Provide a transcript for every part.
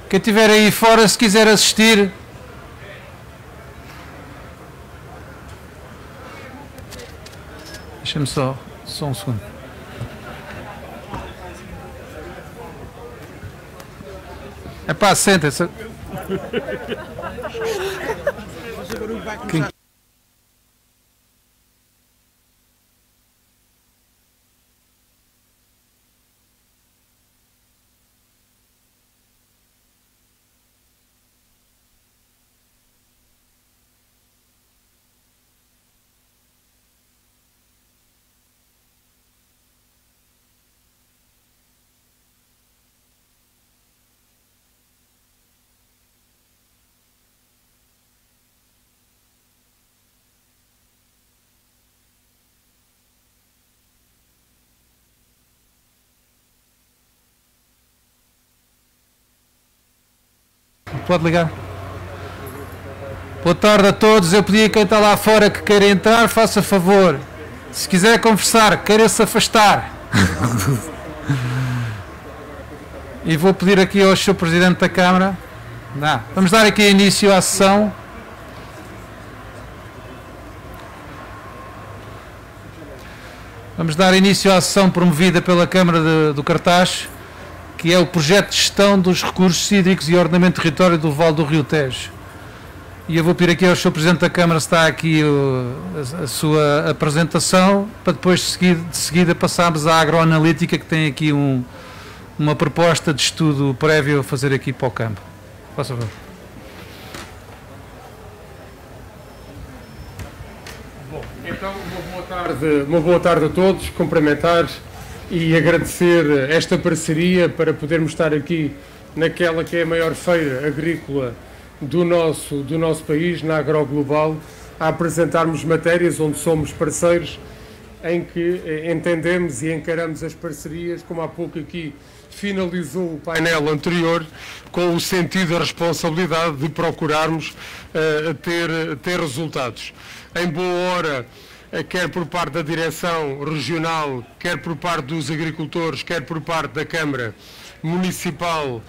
Quem estiver aí fora, se quiser assistir, deixa-me só um segundo. É pá, senta-se. Pode ligar. Boa tarde a todos. Eu pedi a quem está lá fora que queira entrar, faça favor. Se quiser conversar, queira se afastar. E vou pedir aqui ao Sr. Presidente da Câmara. Vamos dar aqui início à sessão. Vamos dar início à sessão promovida pela Câmara do Cartaz, que é o projeto de gestão dos recursos hídricos e ordenamento do território do Vale do Rio Tejo. E eu vou pedir aqui ao Sr. Presidente da Câmara se está aqui a sua apresentação, para depois de seguida passarmos à agroanalítica, que tem aqui uma proposta de estudo prévio a fazer aqui para o campo. Faça favor. Bom, então uma boa tarde a todos, cumprimentar e agradecer esta parceria para podermos estar aqui naquela que é a maior feira agrícola do nosso país, na Agroglobal, a apresentarmos matérias onde somos parceiros, em que entendemos e encaramos as parcerias, como há pouco aqui finalizou o painel anterior, com o sentido da responsabilidade de procurarmos ter resultados. Em boa hora, quer por parte da direção regional, quer por parte dos agricultores, quer por parte da Câmara Municipal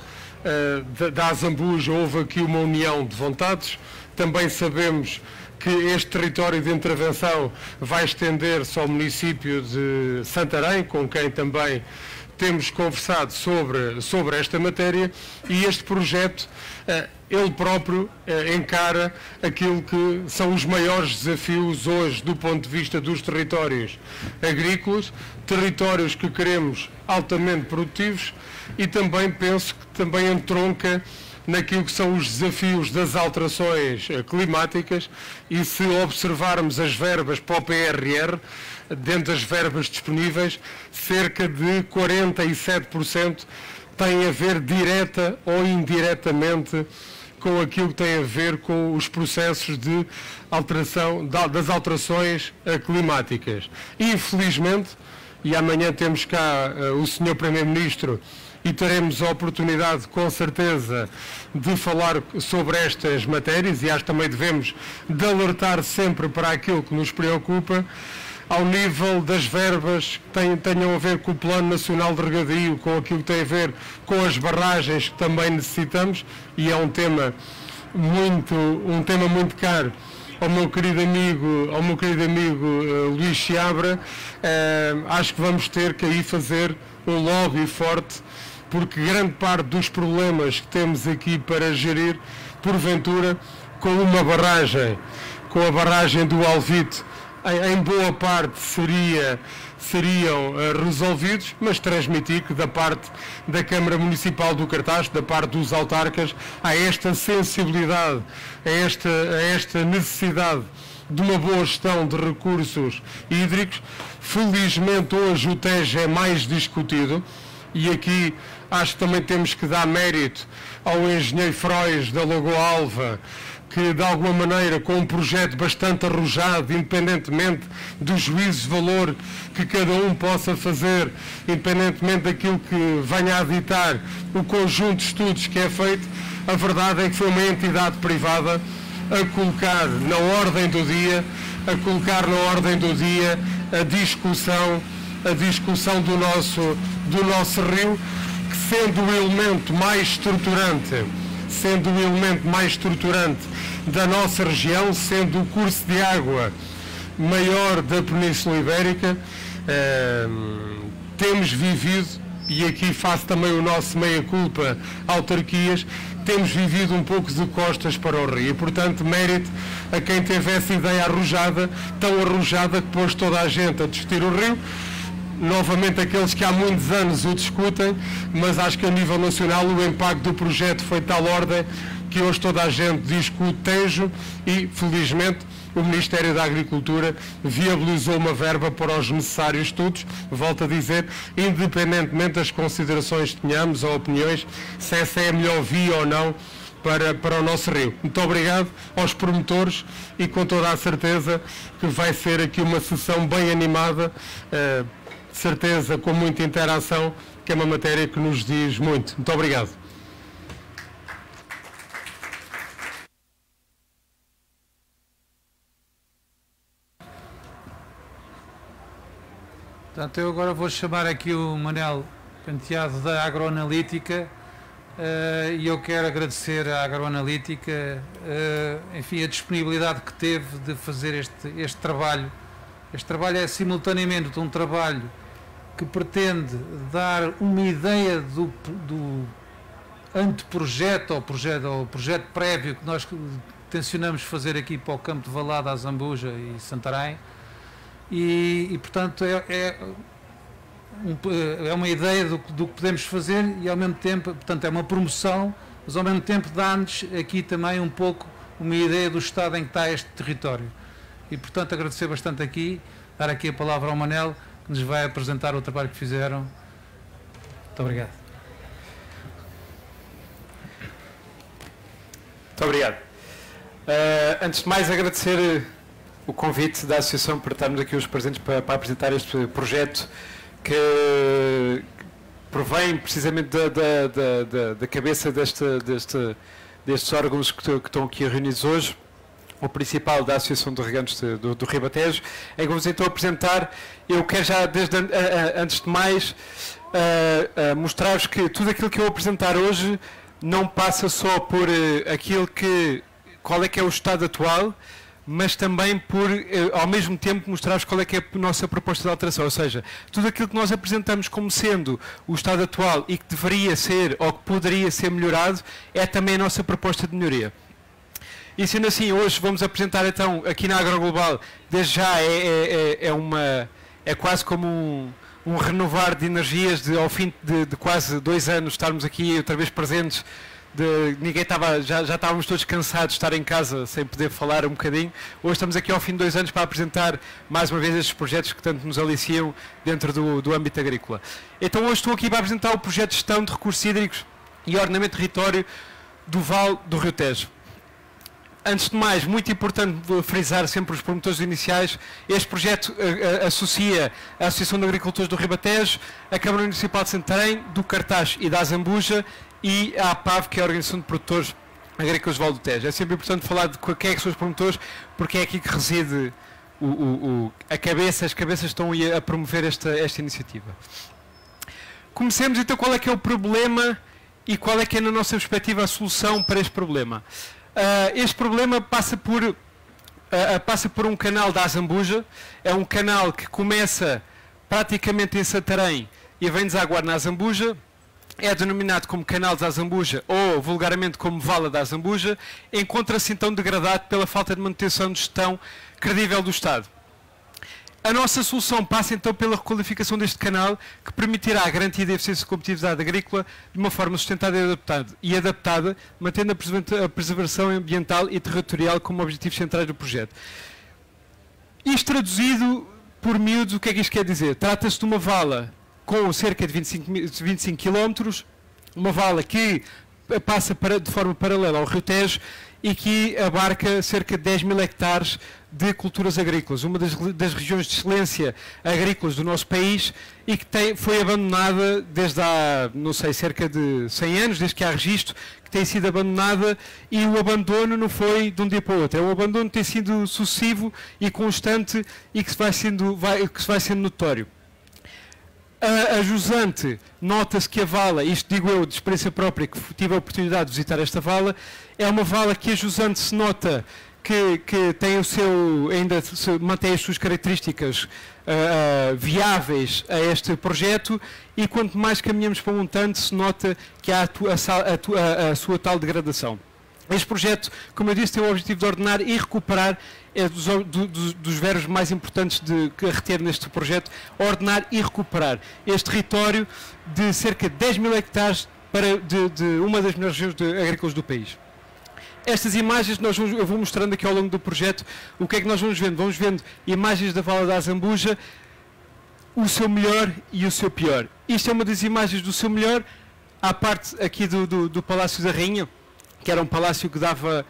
da Azambuja, houve aqui uma união de vontades. Também sabemos que este território de intervenção vai estender-se ao município de Santarém, com quem também temos conversado sobre esta matéria, e este projeto, ele próprio encara aquilo que são os maiores desafios hoje do ponto de vista dos territórios agrícolas, territórios que queremos altamente produtivos, e também penso que também entronca naquilo que são os desafios das alterações climáticas, e se observarmos as verbas para o PRR, dentro das verbas disponíveis, cerca de 47% tem a ver direta ou indiretamente com aquilo que tem a ver com os processos de alteração, das alterações climáticas. Infelizmente, e amanhã temos cá o Sr. Primeiro-Ministro, e teremos a oportunidade, com certeza, de falar sobre estas matérias, e acho que também devemos de alertar sempre para aquilo que nos preocupa, ao nível das verbas que tenham a ver com o Plano Nacional de Regadio, com aquilo que tem a ver com as barragens que também necessitamos, e é um tema muito caro ao meu querido amigo Luís Chiabra. Acho que vamos ter que aí fazer um lobby forte, porque grande parte dos problemas que temos aqui para gerir, porventura, com a barragem do Alvite, em boa parte seriam resolvidos, mas transmitir que da parte da Câmara Municipal do Cartaz, da parte dos autarcas, há esta sensibilidade, a esta necessidade de uma boa gestão de recursos hídricos. Felizmente hoje o Tejo é mais discutido, e aqui acho que também temos que dar mérito ao engenheiro Frois da Lagoa Alva, que de alguma maneira, com um projeto bastante arrojado, independentemente do juízo de valor que cada um possa fazer, independentemente daquilo que venha a ditar o conjunto de estudos que é feito, a verdade é que foi uma entidade privada a colocar na ordem do dia a discussão do nosso rio, que sendo o elemento mais estruturante da nossa região, sendo o curso de água maior da Península Ibérica, temos vivido, e aqui faço também o nosso meia-culpa, autarquias, temos vivido um pouco de costas para o rio. E, portanto, mérito a quem teve essa ideia arrojada, tão arrojada que pôs toda a gente a discutir o rio. Novamente aqueles que há muitos anos o discutem, mas acho que a nível nacional o impacto do projeto foi de tal ordem que hoje toda a gente discute Tejo e, felizmente, o Ministério da Agricultura viabilizou uma verba para os necessários estudos, volto a dizer, independentemente das considerações que tenhamos ou opiniões, se essa é a melhor via ou não para o nosso rio. Muito obrigado aos promotores e com toda a certeza que vai ser aqui uma sessão bem animada, certeza com muita interação, que é uma matéria que nos diz muito. Muito obrigado. Portanto, eu agora vou chamar aqui o Manel Penteado da Agroanalítica e eu quero agradecer à Agroanalítica, enfim, a disponibilidade que teve de fazer este trabalho. Este trabalho é simultaneamente um trabalho que pretende dar uma ideia do anteprojeto ou projeto prévio que nós tencionamos fazer aqui para o campo de Valada, Azambuja e Santarém. E portanto é uma ideia do que podemos fazer e ao mesmo tempo, portanto é uma promoção, mas ao mesmo tempo dá-nos aqui também um pouco uma ideia do estado em que está este território. E portanto agradecer bastante aqui, dar aqui a palavra ao Manel, que nos vai apresentar o trabalho que fizeram. Muito obrigado. Muito obrigado. Antes de mais agradecer o convite da Associação para estarmos aqui os presentes para apresentar este projeto que provém precisamente da cabeça destes órgãos que estão aqui reunidos hoje, o principal da Associação de Regantes do Ribatejo, em que vamos então apresentar. Eu quero já, antes de mais, mostrar-vos que tudo aquilo que eu vou apresentar hoje não passa só por qual é que é o estado atual, mas também por, ao mesmo tempo, mostrar-vos qual é que é a nossa proposta de alteração. Ou seja, tudo aquilo que nós apresentamos como sendo o estado atual e que deveria ser, ou que poderia ser melhorado, é também a nossa proposta de melhoria. E sendo assim, hoje vamos apresentar então, aqui na AgroGlobal, desde já é quase como um renovar de energias, ao fim de quase 2 anos estarmos aqui outra vez presentes. Ninguém estava, já estávamos todos cansados de estar em casa sem poder falar um bocadinho. Hoje estamos aqui ao fim de 2 anos para apresentar mais uma vez estes projetos que tanto nos aliciam dentro do âmbito agrícola. Então hoje estou aqui para apresentar o projeto de gestão de recursos hídricos e ordenamento de território do Vale do Rio Tejo. Antes de mais, muito importante frisar sempre os promotores iniciais, este projeto associa a Associação de Agricultores do Ribatejo, a Câmara Municipal de Santarém, do Cartaz e da Azambuja, e a APAV, que é a Organização de Produtores Agrícolas do Vale do Tejo. É sempre importante falar de quem é que são os promotores, porque é aqui que reside as cabeças estão a promover esta iniciativa. Comecemos então qual é que é o problema e qual é que é, na nossa perspectiva, a solução para este problema. Este problema passa por um canal da Azambuja, é um canal que começa praticamente em Santarém e vem desaguar na Azambuja, é denominado como Canal da Azambuja ou vulgarmente como Vala da Azambuja, encontra-se então degradado pela falta de manutenção de gestão credível do Estado. A nossa solução passa então pela requalificação deste canal, que permitirá a garantia da eficiência e competitividade agrícola de uma forma sustentada e adaptada, mantendo a preservação ambiental e territorial como objetivos centrais do projeto. Isto traduzido por miúdos, o que é que isto quer dizer? Trata-se de uma vala com cerca de 25 km, uma vala que passa de forma paralela ao Rio Tejo e que abarca cerca de 10 mil hectares de culturas agrícolas, uma das regiões de excelência agrícolas do nosso país e que foi abandonada desde há, não sei, cerca de 100 anos, desde que há registro, que tem sido abandonada, e o abandono não foi de um dia para o outro, é um abandono que tem sido sucessivo e constante e que se vai sendo notório. A jusante, nota-se que a vala, isto digo eu de experiência própria, que tive a oportunidade de visitar esta vala, é uma vala que a jusante se nota que tem o seu, ainda mantém as suas características viáveis a este projeto, e quanto mais caminhamos para o montante se nota que há a sua tal degradação. Este projeto, como eu disse, tem o objetivo de ordenar e recuperar, é dos verbos mais importantes a reter neste projeto, ordenar e recuperar este território de cerca de 10 mil hectares de uma das melhores regiões agrícolas do país. Estas imagens eu vou mostrando aqui ao longo do projeto o que é que nós vamos vendo. Vamos vendo imagens da Vala da Azambuja, o seu melhor e o seu pior. Isto é uma das imagens do seu melhor, à parte aqui do Palácio da Rainha, que era um palácio que dava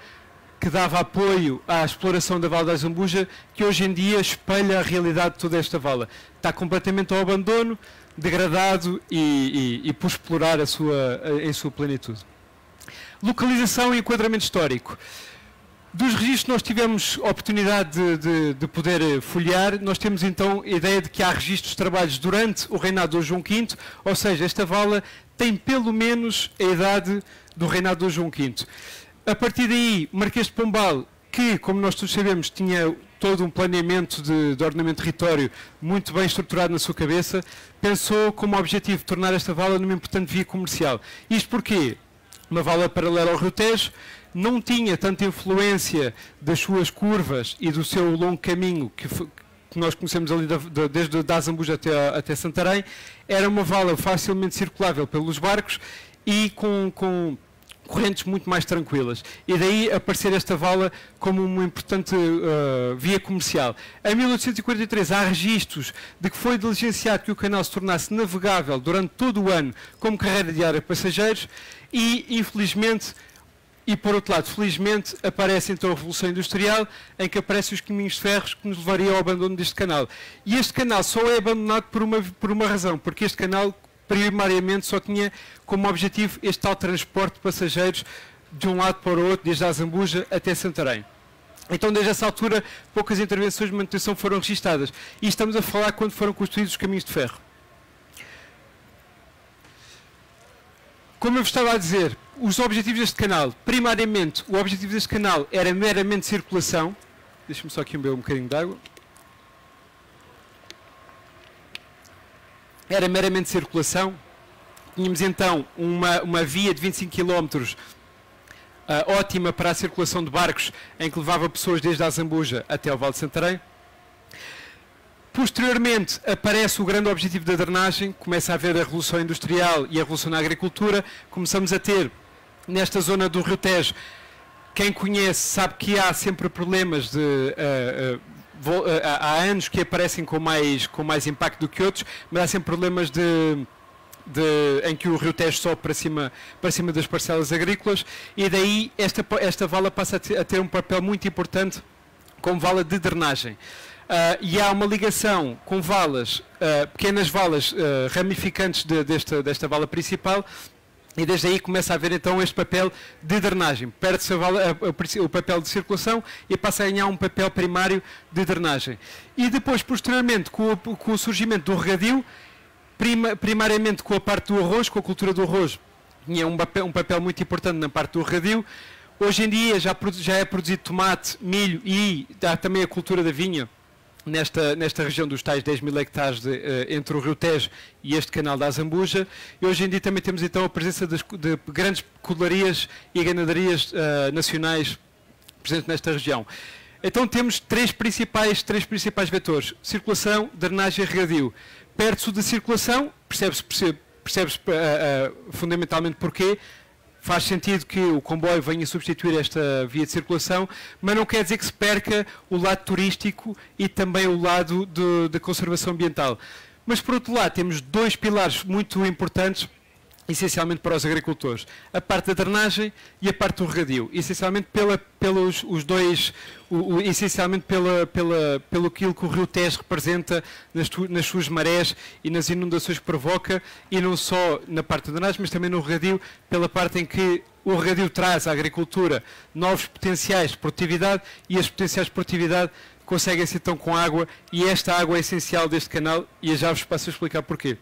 apoio à exploração da Vala da Azambuja, que hoje em dia espelha a realidade de toda esta vala. Está completamente ao abandono, degradado e por explorar em sua plenitude. Localização e enquadramento histórico. Dos registros que nós tivemos oportunidade de poder folhear, nós temos então a ideia de que há registros de trabalhos durante o reinado de João V, ou seja, esta vala tem pelo menos a idade do reinado de João V. A partir daí, Marquês de Pombal, que, como nós todos sabemos, tinha todo um planeamento de ordenamento de território muito bem estruturado na sua cabeça, pensou como objetivo tornar esta vala numa importante via comercial. Isto porquê? Uma vala paralela ao Rio Tejo, não tinha tanta influência das suas curvas e do seu longo caminho que nós conhecemos ali desde a Azambuja até Santarém. Era uma vala facilmente circulável pelos barcos e com correntes muito mais tranquilas. E daí aparecer esta vala como uma importante via comercial. Em 1843 há registros de que foi diligenciado que o canal se tornasse navegável durante todo o ano como carreira diária de passageiros e, infelizmente, e por outro lado, felizmente, aparece então a Revolução Industrial, em que aparecem os caminhos de ferros que nos levariam ao abandono deste canal. E este canal só é abandonado por uma razão, porque este canal primariamente só tinha como objetivo este tal transporte de passageiros de um lado para o outro, desde a Azambuja até Santarém. Então, desde essa altura, poucas intervenções de manutenção foram registadas. E estamos a falar quando foram construídos os caminhos de ferro. Como eu vos estava a dizer, os objetivos deste canal, primariamente, o objetivo deste canal era meramente circulação. Deixa-me só aqui beber um bocadinho de água. Era meramente circulação. Tínhamos então uma via de 25 km ótima para a circulação de barcos, em que levava pessoas desde a Azambuja até ao Vale de Santarém. Posteriormente aparece o grande objetivo da drenagem, começa a haver a Revolução Industrial e a Revolução na Agricultura, começamos a ter nesta zona do Rio Tejo, quem conhece sabe que há sempre problemas há anos que aparecem com mais impacto do que outros, mas há sempre problemas em que o Rio Tejo sobe para cima das parcelas agrícolas, e daí esta vala passa a ter um papel muito importante como vala de drenagem. E há uma ligação com valas, pequenas valas ramificantes desta vala principal, e desde aí começa a haver então este papel de drenagem. Perde-se o papel de circulação e passa a ganhar um papel primário de drenagem. E depois, posteriormente, com o surgimento do regadio, primariamente com a parte do arroz, com a cultura do arroz, tinha um papel muito importante na parte do regadio. Hoje em dia já é produzido tomate, milho e há também a cultura da vinha, nesta região dos tais 10 mil hectares entre o Rio Tejo e este canal da Azambuja. E hoje em dia também temos então a presença de grandes codelarias e ganadarias nacionais presentes nesta região. Então temos três principais vetores: circulação, drenagem e regadio. Perde-se da circulação, percebe-se fundamentalmente porquê. Faz sentido que o comboio venha substituir esta via de circulação, mas não quer dizer que se perca o lado turístico e também o lado da conservação ambiental. Mas, por outro lado, temos dois pilares muito importantes, essencialmente para os agricultores: a parte da drenagem e a parte do regadio. Essencialmente essencialmente pelo aquilo que o Rio Tejo representa nas suas marés e nas inundações que provoca, e não só na parte da drenagem, mas também no regadio, pela parte em que o regadio traz à agricultura novos potenciais de produtividade, e estes potenciais de produtividade conseguem-se então com água, e esta água é essencial deste canal, e já vos passo a explicar porquê.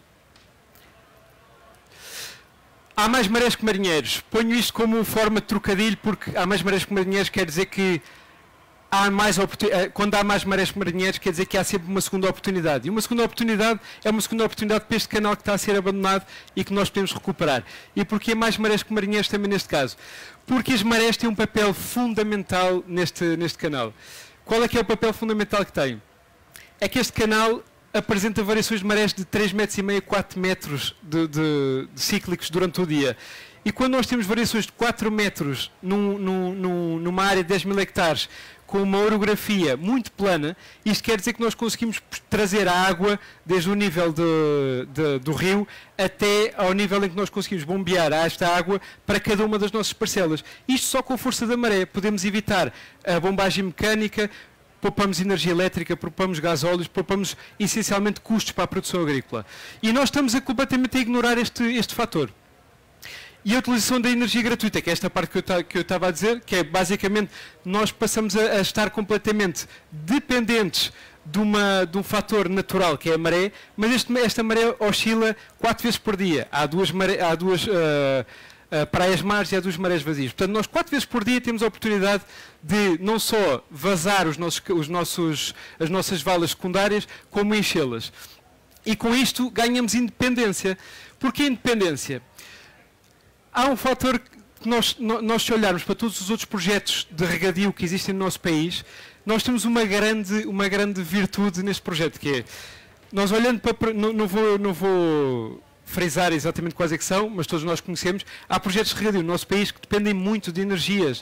Há mais marés que marinheiros. Ponho isto como forma de trocadilho, porque há mais marés que marinheiros quer dizer que quando há mais marés que marinheiros, quer dizer que há sempre uma segunda oportunidade. E uma segunda oportunidade é uma segunda oportunidade para este canal que está a ser abandonado e que nós podemos recuperar. E porquê mais marés que marinheiros também neste caso? Porque as marés têm um papel fundamental neste canal. Qual é que é o papel fundamental que tem? É que este canal apresenta variações de marés de 3,5 metros, 4 metros de cíclicos durante o dia. E quando nós temos variações de 4 metros numa área de 10 mil hectares, com uma orografia muito plana, isto quer dizer que nós conseguimos trazer a água desde o nível do rio até ao nível em que nós conseguimos bombear esta água para cada uma das nossas parcelas. Isto só com a força da maré. Podemos evitar a bombagem mecânica, poupamos energia elétrica, poupamos gasóleos, poupamos essencialmente custos para a produção agrícola. E nós estamos completamente a ignorar este fator. E a utilização da energia gratuita, que é esta parte que eu estava a dizer, que é basicamente nós passamos a estar completamente dependentes de um fator natural, que é a maré, mas esta maré oscila 4 vezes por dia. Há duas praias-mares e há 2 marés vazias. Portanto, nós 4 vezes por dia temos a oportunidade de não só vazar as nossas valas secundárias, como enchê-las. E com isto ganhamos independência. Porquê independência? Há um fator que nós se olharmos para todos os outros projetos de regadio que existem no nosso país, nós temos uma grande virtude neste projeto, que é, nós olhando para... Não vou frisar exatamente quais é que são, mas todos nós conhecemos, há projetos de regadio no nosso país que dependem muito de energias,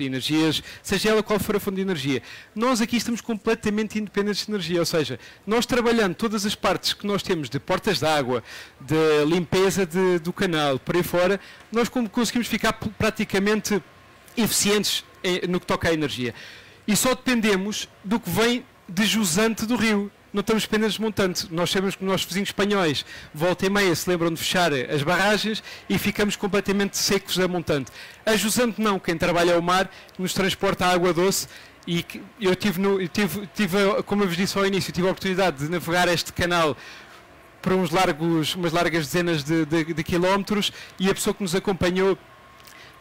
seja ela qual for a fonte de energia. Nós aqui estamos completamente independentes de energia, ou seja, nós trabalhando todas as partes que nós temos de portas de água, de limpeza do canal, por aí fora, nós conseguimos ficar praticamente eficientes no que toca à energia. E só dependemos do que vem de jusante do rio. Não estamos dependentes de montante. Nós sabemos que os nossos vizinhos espanhóis, volta e meia, se lembram de fechar as barragens e ficamos completamente secos a montante. A jusante não, quem trabalha ao mar, nos transporta a água doce, e eu tive, como eu vos disse ao início, tive a oportunidade de navegar este canal por umas largas dezenas de quilómetros, e a pessoa que nos acompanhou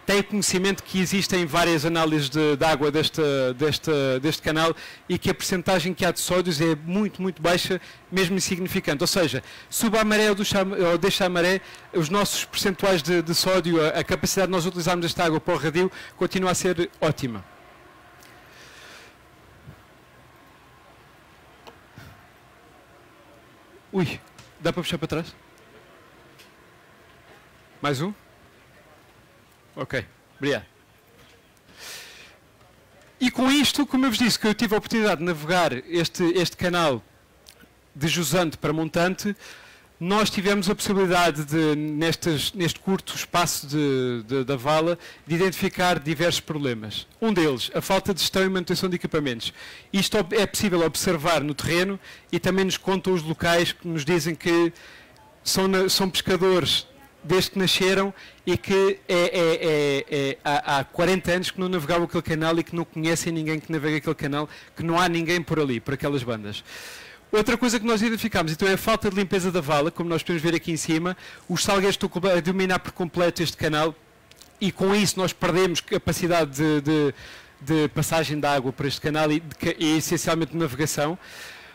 tem conhecimento que existem várias análises de água deste canal e que a percentagem que há de sódios é muito, muito baixa, mesmo insignificante. Ou seja, suba a maré ou deixa a maré, os nossos percentuais de sódio, a capacidade de nós utilizarmos esta água para o regadio, continua a ser ótima. Ui, dá para puxar para trás? Mais um? Ok, obrigado. E com isto, como eu vos disse, que eu tive a oportunidade de navegar este canal de jusante para montante, nós tivemos a possibilidade de, neste curto espaço da vala, de identificar diversos problemas. Um deles, a falta de gestão e manutenção de equipamentos. Isto é possível observar no terreno e também nos contam os locais que nos dizem que são pescadores desde que nasceram e que há 40 anos que não navegavam aquele canal e que não conhecem ninguém que navega aquele canal, que não há ninguém por ali, por aquelas bandas. Outra coisa que nós identificámos, então, é a falta de limpeza da vala, como nós podemos ver aqui em cima. Os salgueiros estão a dominar por completo este canal e com isso nós perdemos capacidade de passagem de água por este canal e essencialmente de navegação.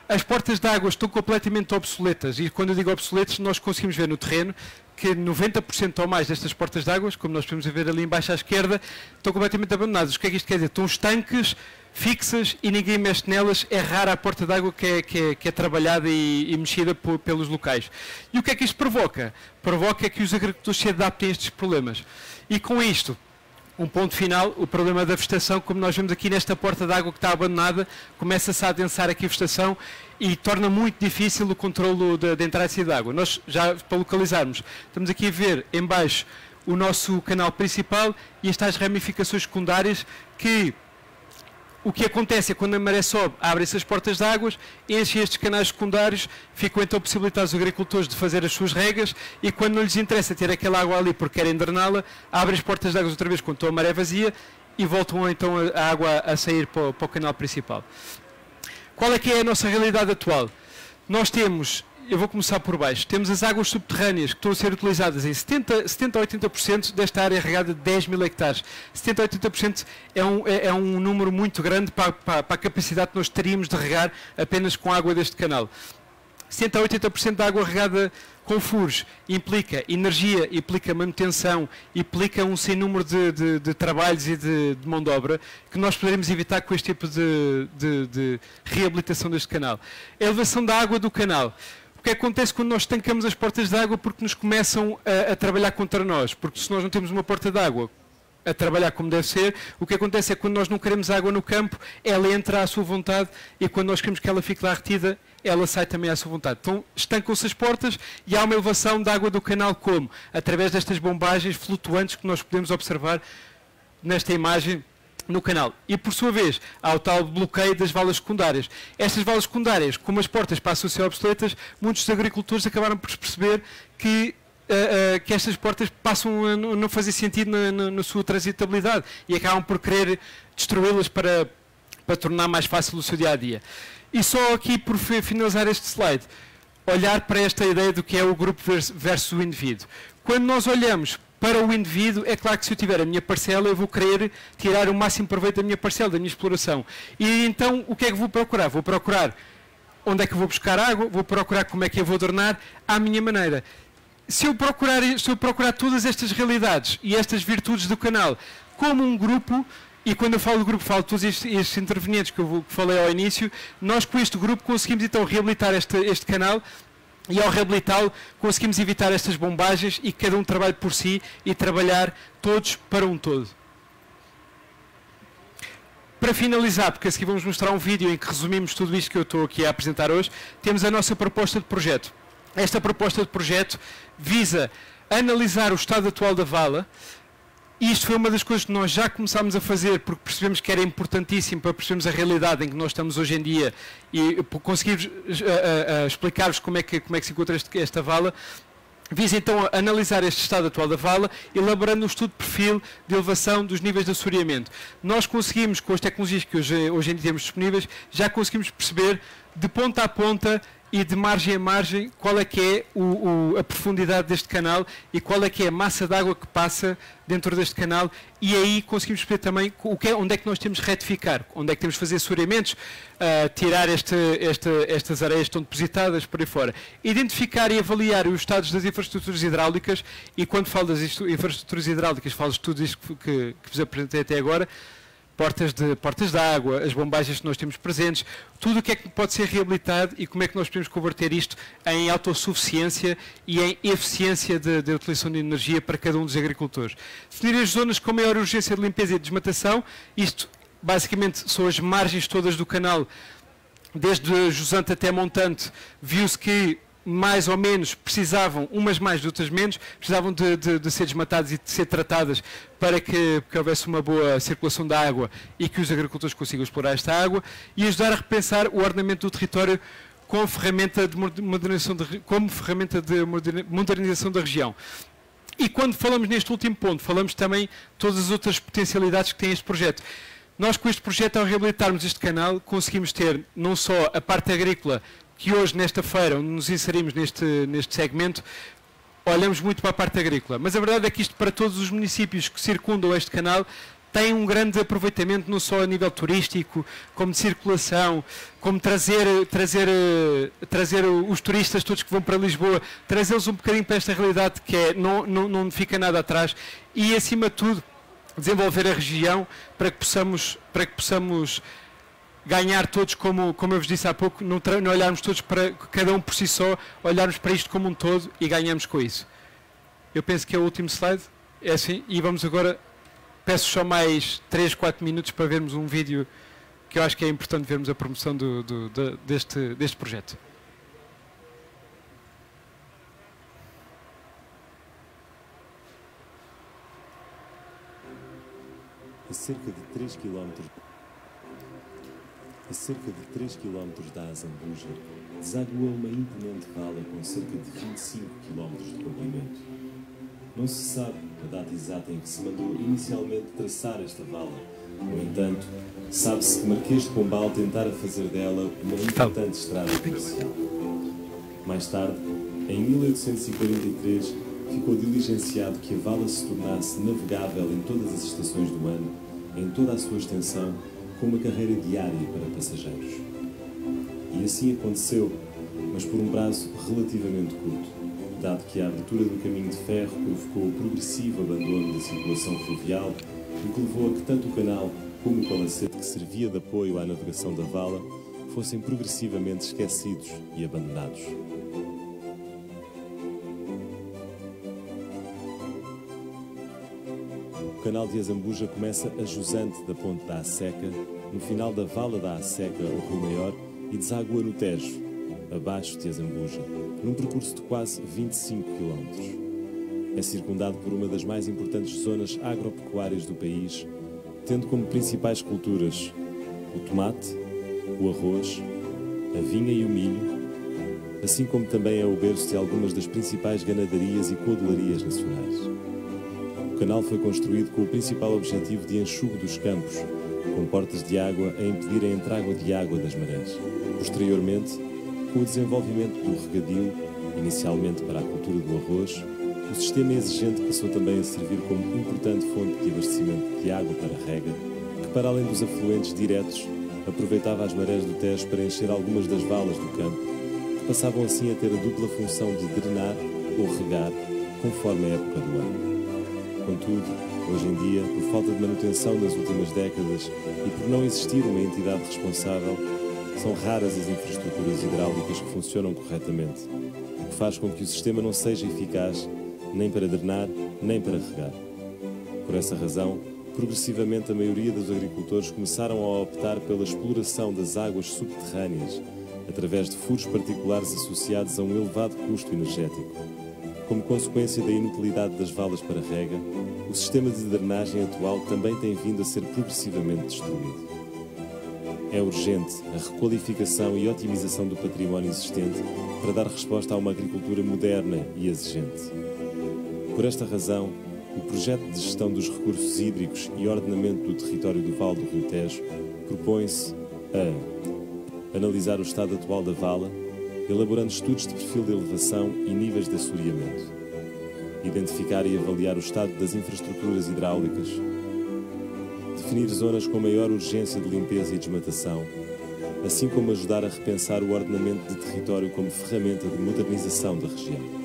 As portas de água estão completamente obsoletas e quando eu digo obsoletas nós conseguimos ver no terreno que 90% ou mais destas portas de água, como nós podemos ver ali embaixo à esquerda, estão completamente abandonadas. O que é que isto quer dizer? Estão estanques, fixas e ninguém mexe nelas. É rara a porta de água que é trabalhada e mexida pelos locais. E o que é que isto provoca? Provoca que os agricultores se adaptem a estes problemas. E com isto, um ponto final, o problema da vegetação, como nós vemos aqui nesta porta de água que está abandonada, começa-se a adensar aqui a vegetação e torna muito difícil o controlo da entrada e saída de água. Nós, já para localizarmos, estamos aqui a ver em baixo o nosso canal principal e estas ramificações secundárias que o que acontece é quando a maré sobe, abrem-se as portas de águas, enchem estes canais secundários, ficam então possibilitados os agricultores de fazer as suas regas e quando não lhes interessa ter aquela água ali porque querem drená-la, abrem as portas de águas outra vez quando está a maré vazia e voltam então a água a sair para o canal principal. Qual é que é a nossa realidade atual? Nós temos, eu vou começar por baixo. Temos as águas subterrâneas que estão a ser utilizadas em 70 a 80% desta área regada de 10 mil hectares. 70 a 80% é um número muito grande para a capacidade que nós teríamos de regar apenas com a água deste canal. 70 a 80% da água regada com furos implica energia, implica manutenção, implica um sem número de trabalhos e de mão de obra que nós poderemos evitar com este tipo de reabilitação deste canal. A elevação da água do canal. O que acontece quando nós estancamos as portas de água? Porque nos começam a trabalhar contra nós. Porque se nós não temos uma porta de água a trabalhar como deve ser, o que acontece é que quando nós não queremos água no campo, ela entra à sua vontade, e quando nós queremos que ela fique lá retida, ela sai também à sua vontade. Então estancam-se as portas e há uma elevação da água do canal como? Através destas bombagens flutuantes que nós podemos observar nesta imagem no canal. E por sua vez, há o tal bloqueio das valas secundárias. Estas valas secundárias, como as portas passam a ser obsoletas, muitos dos agricultores acabaram por perceber que estas portas passam a não fazer sentido na sua transitabilidade e acabam por querer destruí-las para tornar mais fácil o seu dia-a-dia. E só aqui, por finalizar este slide, olhar para esta ideia do que é o grupo versus o indivíduo. Quando nós olhamos para o indivíduo, é claro que se eu tiver a minha parcela, eu vou querer tirar o máximo proveito da minha parcela, da minha exploração. E então, o que é que vou procurar? Vou procurar onde é que eu vou buscar água, vou procurar como é que eu vou drenar à minha maneira. Se eu procurar todas estas realidades e estas virtudes do canal como um grupo, e quando eu falo do grupo, falo de todos estes intervenientes que eu falei ao início, nós com este grupo conseguimos então reabilitar este canal, e ao reabilitá-lo conseguimos evitar estas bombagens e que cada um trabalhe por si e trabalhar todos para um todo. Para finalizar, porque a seguir vamos mostrar um vídeo em que resumimos tudo isto que eu estou aqui a apresentar hoje, temos a nossa proposta de projeto. Esta proposta de projeto visa analisar o estado atual da vala. E isto foi uma das coisas que nós já começámos a fazer porque percebemos que era importantíssimo para percebermos a realidade em que nós estamos hoje em dia e conseguir explicar-vos como é que se encontra esta vala. Visa então analisar este estado atual da vala, elaborando um estudo de perfil de elevação dos níveis de assoreamento. Nós conseguimos, com as tecnologias que hoje em dia temos disponíveis, já conseguimos perceber de ponta a ponta e de margem a margem qual é que é a profundidade deste canal e qual é que é a massa de água que passa dentro deste canal, e aí conseguimos perceber também onde é que nós temos de retificar, onde é que temos de fazer assoreamentos, tirar estas areias que estão depositadas por aí fora. Identificar e avaliar os estados das infraestruturas hidráulicas, e quando falo das infraestruturas hidráulicas, falo de tudo isto que vos apresentei até agora, portas de água, as bombagens que nós temos presentes, tudo o que é que pode ser reabilitado e como é que nós podemos converter isto em autossuficiência e em eficiência da utilização de energia para cada um dos agricultores. Definir as zonas com maior urgência de limpeza e desmatação, isto basicamente são as margens todas do canal, desde Jusante até Montante, viu-se que mais ou menos precisavam, umas mais, outras menos, precisavam de ser desmatadas e de ser tratadas para que houvesse uma boa circulação da água e que os agricultores consigam explorar esta água, e ajudar a repensar o ordenamento do território como ferramenta de modernização da região. E quando falamos neste último ponto, falamos também de todas as outras potencialidades que tem este projeto. Nós, com este projeto, ao reabilitarmos este canal, conseguimos ter não só a parte agrícola, que hoje, nesta feira, onde nos inserimos neste segmento, olhamos muito para a parte agrícola. Mas a verdade é que isto, para todos os municípios que circundam este canal, tem um grande aproveitamento, não só a nível turístico, como de circulação, como trazer os turistas todos que vão para Lisboa, trazê-los um bocadinho para esta realidade que é, não fica nada atrás, e, acima de tudo, desenvolver a região para que possamos ganhar todos, como eu vos disse há pouco, não olharmos todos para cada um por si só, olharmos para isto como um todo e ganhamos com isso. Eu penso que é o último slide, é assim, e vamos agora, peço só mais 3, 4 minutos para vermos um vídeo que eu acho que é importante vermos a promoção deste projeto. A cerca de 3 km da Azambuja, desaguou uma imponente vala com cerca de 25 km de comprimento. Não se sabe a data exata em que se mandou inicialmente traçar esta vala. No entanto, sabe-se que Marquês de Pombal tentara fazer dela uma importante estrada comercial. Mais tarde, em 1843, ficou diligenciado que a vala se tornasse navegável em todas as estações do ano, em toda a sua extensão, com uma carreira diária para passageiros. E assim aconteceu, mas por um prazo relativamente curto, dado que a abertura do caminho de ferro provocou o progressivo abandono da circulação fluvial, o que levou a que tanto o canal como o palacete que servia de apoio à navegação da vala fossem progressivamente esquecidos e abandonados. O canal de Azambuja começa a jusante da ponte da Asseca, no final da vala da Asseca ao Rio Maior, e deságua no Tejo, abaixo de Azambuja, num percurso de quase 25 km. É circundado por uma das mais importantes zonas agropecuárias do país, tendo como principais culturas o tomate, o arroz, a vinha e o milho, assim como também é o berço de algumas das principais ganadarias e codelarias nacionais. O canal foi construído com o principal objetivo de enxugo dos campos, com portas de água a impedir a entrada de água das marés. Posteriormente, com o desenvolvimento do regadio, inicialmente para a cultura do arroz, o sistema exigente passou também a servir como importante fonte de abastecimento de água para a rega, que, para além dos afluentes diretos, aproveitava as marés do Tejo para encher algumas das valas do campo, que passavam assim a ter a dupla função de drenar ou regar, conforme a época do ano. Contudo, hoje em dia, por falta de manutenção nas últimas décadas e por não existir uma entidade responsável, são raras as infraestruturas hidráulicas que funcionam corretamente, o que faz com que o sistema não seja eficaz nem para drenar, nem para regar. Por essa razão, progressivamente a maioria dos agricultores começaram a optar pela exploração das águas subterrâneas, através de furos particulares associados a um elevado custo energético. Como consequência da inutilidade das valas para rega, o sistema de drenagem atual também tem vindo a ser progressivamente destruído. É urgente a requalificação e otimização do património existente para dar resposta a uma agricultura moderna e exigente. Por esta razão, o projeto de gestão dos recursos hídricos e ordenamento do território do Vale do Rio Tejo propõe-se a analisar o estado atual da vala, elaborando estudos de perfil de elevação e níveis de assoreamento, identificar e avaliar o estado das infraestruturas hidráulicas, definir zonas com maior urgência de limpeza e desmatação, assim como ajudar a repensar o ordenamento de território como ferramenta de modernização da região.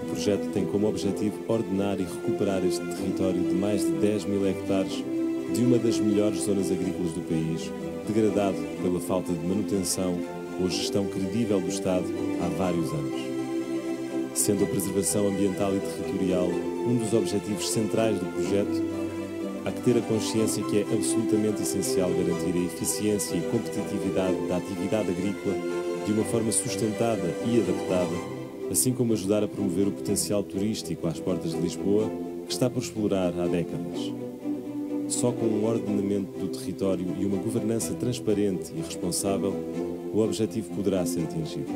O projeto tem como objetivo ordenar e recuperar este território de mais de 10 mil hectares de uma das melhores zonas agrícolas do país, degradado pela falta de manutenção ou gestão credível do Estado há vários anos. Sendo a preservação ambiental e territorial um dos objetivos centrais do projeto, há que ter a consciência que é absolutamente essencial garantir a eficiência e competitividade da atividade agrícola de uma forma sustentada e adaptada, assim como ajudar a promover o potencial turístico às portas de Lisboa, que está por explorar há décadas. Só com um ordenamento do território e uma governança transparente e responsável, o objetivo poderá ser atingido.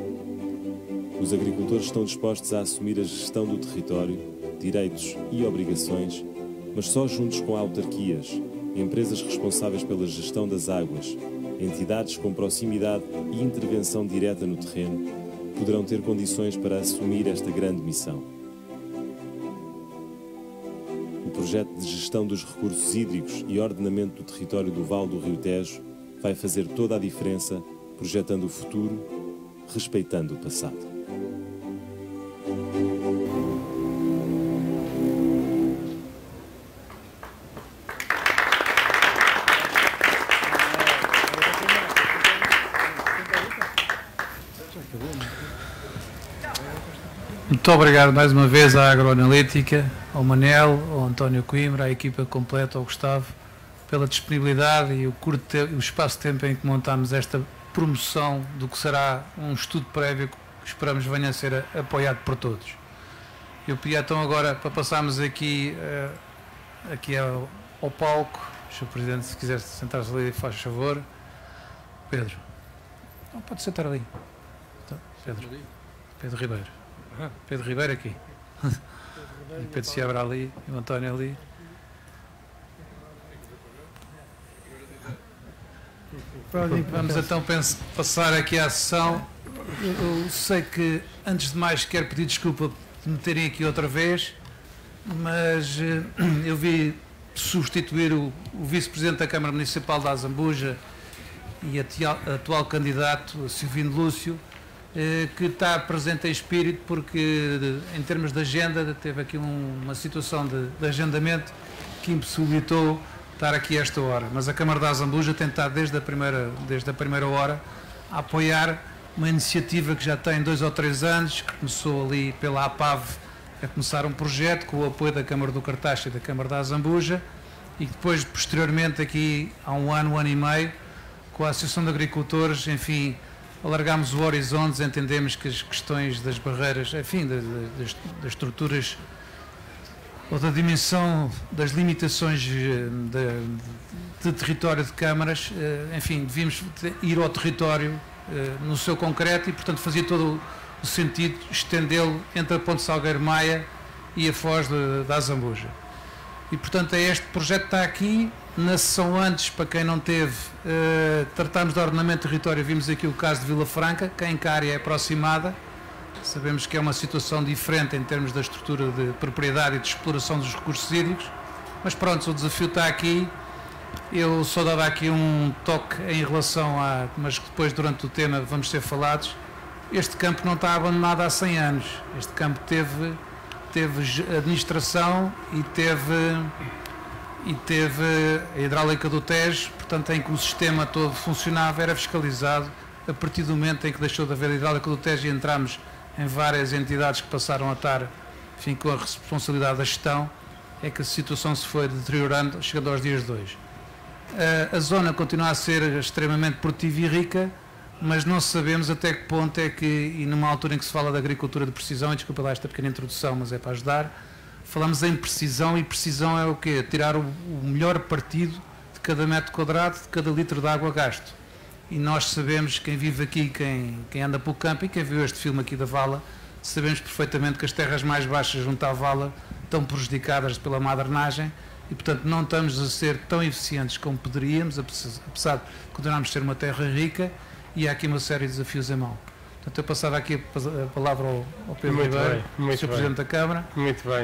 Os agricultores estão dispostos a assumir a gestão do território, direitos e obrigações, mas só juntos com autarquias, empresas responsáveis pela gestão das águas, entidades com proximidade e intervenção direta no terreno, poderão ter condições para assumir esta grande missão. O projeto de gestão dos recursos hídricos e ordenamento do território do Vale do Rio Tejo vai fazer toda a diferença, projetando o futuro, respeitando o passado. Muito obrigado mais uma vez à Agroanalítica, ao Manel, ao António Coimbra, à equipa completa, ao Gustavo, pela disponibilidade e o espaço de tempo em que montámos esta promoção do que será um estudo prévio que esperamos venha a ser apoiado por todos. Eu pedi então agora para passarmos aqui ao palco. Sr. Presidente, se quiser sentar-se ali, faz favor. Pedro. Não, pode sentar ali. Então, Pedro Ribeiro. Pedro Ribeiro aqui. E Pedro Seabra ali, e o António ali. Vamos então passar aqui à sessão Eu sei que, antes de mais, quero pedir desculpa por me terem aqui outra vez, mas eu vi substituir o vice-presidente da Câmara Municipal da Azambuja e atual candidato, Silvino Lúcio, que está presente em espírito porque, em termos de agenda, teve aqui uma situação de agendamento que impossibilitou estar aqui a esta hora. Mas a Câmara da Azambuja tem estado desde a primeira hora a apoiar uma iniciativa que já tem 2 ou 3 anos, que começou ali pela APAV a começar um projeto com o apoio da Câmara do Cartaxo e da Câmara da Azambuja, e depois, posteriormente, aqui há um ano e meio, com a Associação de Agricultores, enfim, alargámos o horizonte, entendemos que as questões das barreiras, enfim, das estruturas ou da dimensão das limitações de território de câmaras, enfim, devíamos ir ao território no seu concreto e, portanto, fazia todo o sentido estendê-lo entre a Ponte Salgueiro Maia e a Foz da Azambuja. E, portanto, este projeto está aqui. Na sessão antes, para quem não teve, tratámos de ordenamento de território, vimos aqui o caso de Vila Franca, que em que a área é aproximada. Sabemos que é uma situação diferente em termos da estrutura de propriedade e de exploração dos recursos hídricos, mas pronto, o desafio está aqui. Eu só dava aqui um toque em relação mas depois, durante o tema, vamos ser falados. Este campo não está abandonado há 100 anos. Este campo teve administração e teve a hidráulica do Tejo, portanto, em que o sistema todo funcionava, era fiscalizado. A partir do momento em que deixou de haver a hidráulica do Tejo e entramos em várias entidades que passaram a estar, enfim, com a responsabilidade da gestão, é que a situação se foi deteriorando, chegando aos dias de hoje. A zona continua a ser extremamente produtiva e rica, mas não sabemos até que ponto é que, e numa altura em que se fala de agricultura de precisão, e desculpa lá esta pequena introdução, mas é para ajudar, falamos em precisão, e precisão é o quê? Tirar o melhor partido de cada metro quadrado, de cada litro de água gasto. E nós sabemos, quem vive aqui, quem anda pelo campo e quem viu este filme aqui da Vala, sabemos perfeitamente que as terras mais baixas junto à Vala estão prejudicadas pela má drenagem e, portanto, não estamos a ser tão eficientes como poderíamos, apesar de continuarmos a ser uma terra rica, e há aqui uma série de desafios em mão. Portanto, eu passava aqui a palavra ao Pedro Ribeiro, Sr. Presidente da Câmara,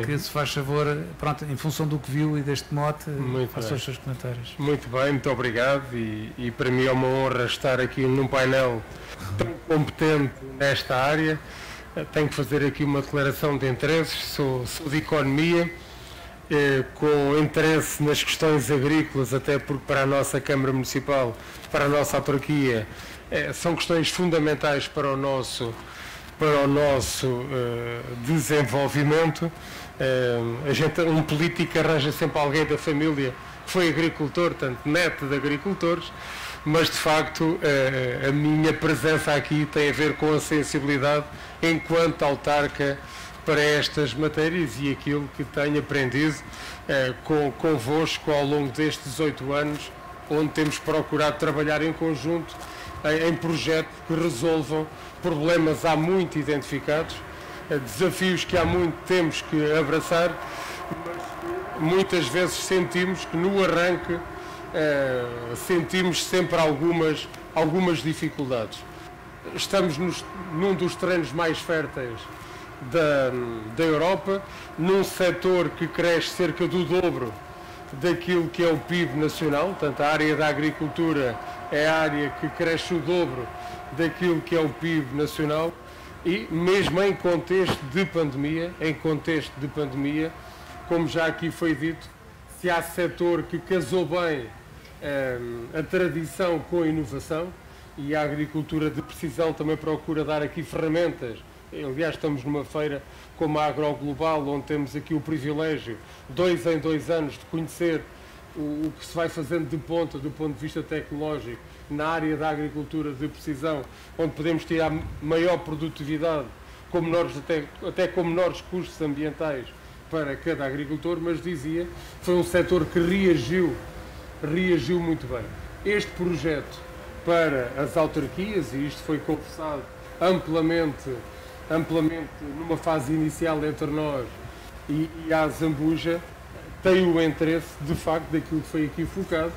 que se faz favor, pronto, em função do que viu e deste mote, faça os seus comentários. Muito bem, muito obrigado, e para mim é uma honra estar aqui num painel tão competente nesta área. Tenho que fazer aqui uma declaração de interesses, sou de Economia, com interesse nas questões agrícolas, até porque para a nossa Câmara Municipal, para a nossa autarquia, são questões fundamentais para o nosso desenvolvimento. Um político arranja sempre alguém da família que foi agricultor, tanto neto de agricultores, mas de facto a minha presença aqui tem a ver com a sensibilidade enquanto autarca para estas matérias e aquilo que tenho aprendido convosco ao longo destes 18 anos, onde temos procurado trabalhar em conjunto em projetos que resolvam problemas há muito identificados, desafios que há muito temos que abraçar, mas muitas vezes sentimos que no arranque sentimos sempre algumas dificuldades. Estamos num dos terrenos mais férteis da Europa, num setor que cresce cerca do dobro daquilo que é o PIB nacional, portanto a área da agricultura é a área que cresce o dobro daquilo que é o PIB nacional, e mesmo em contexto de pandemia, como já aqui foi dito, se há setor que casou bem a tradição com a inovação, e a agricultura de precisão também procura dar aqui ferramentas. Aliás, estamos numa feira como a Agroglobal, onde temos aqui o privilégio, 2 em 2 anos, de conhecer o que se vai fazendo de ponta, do ponto de vista tecnológico, na área da agricultura de precisão, onde podemos tirar maior produtividade, até com menores custos ambientais para cada agricultor, mas dizia, foi um setor que reagiu muito bem. Este projeto para as autarquias, e isto foi conversado amplamente numa fase inicial entre nós e a Azambuja, tem o interesse, de facto, daquilo que foi aqui focado,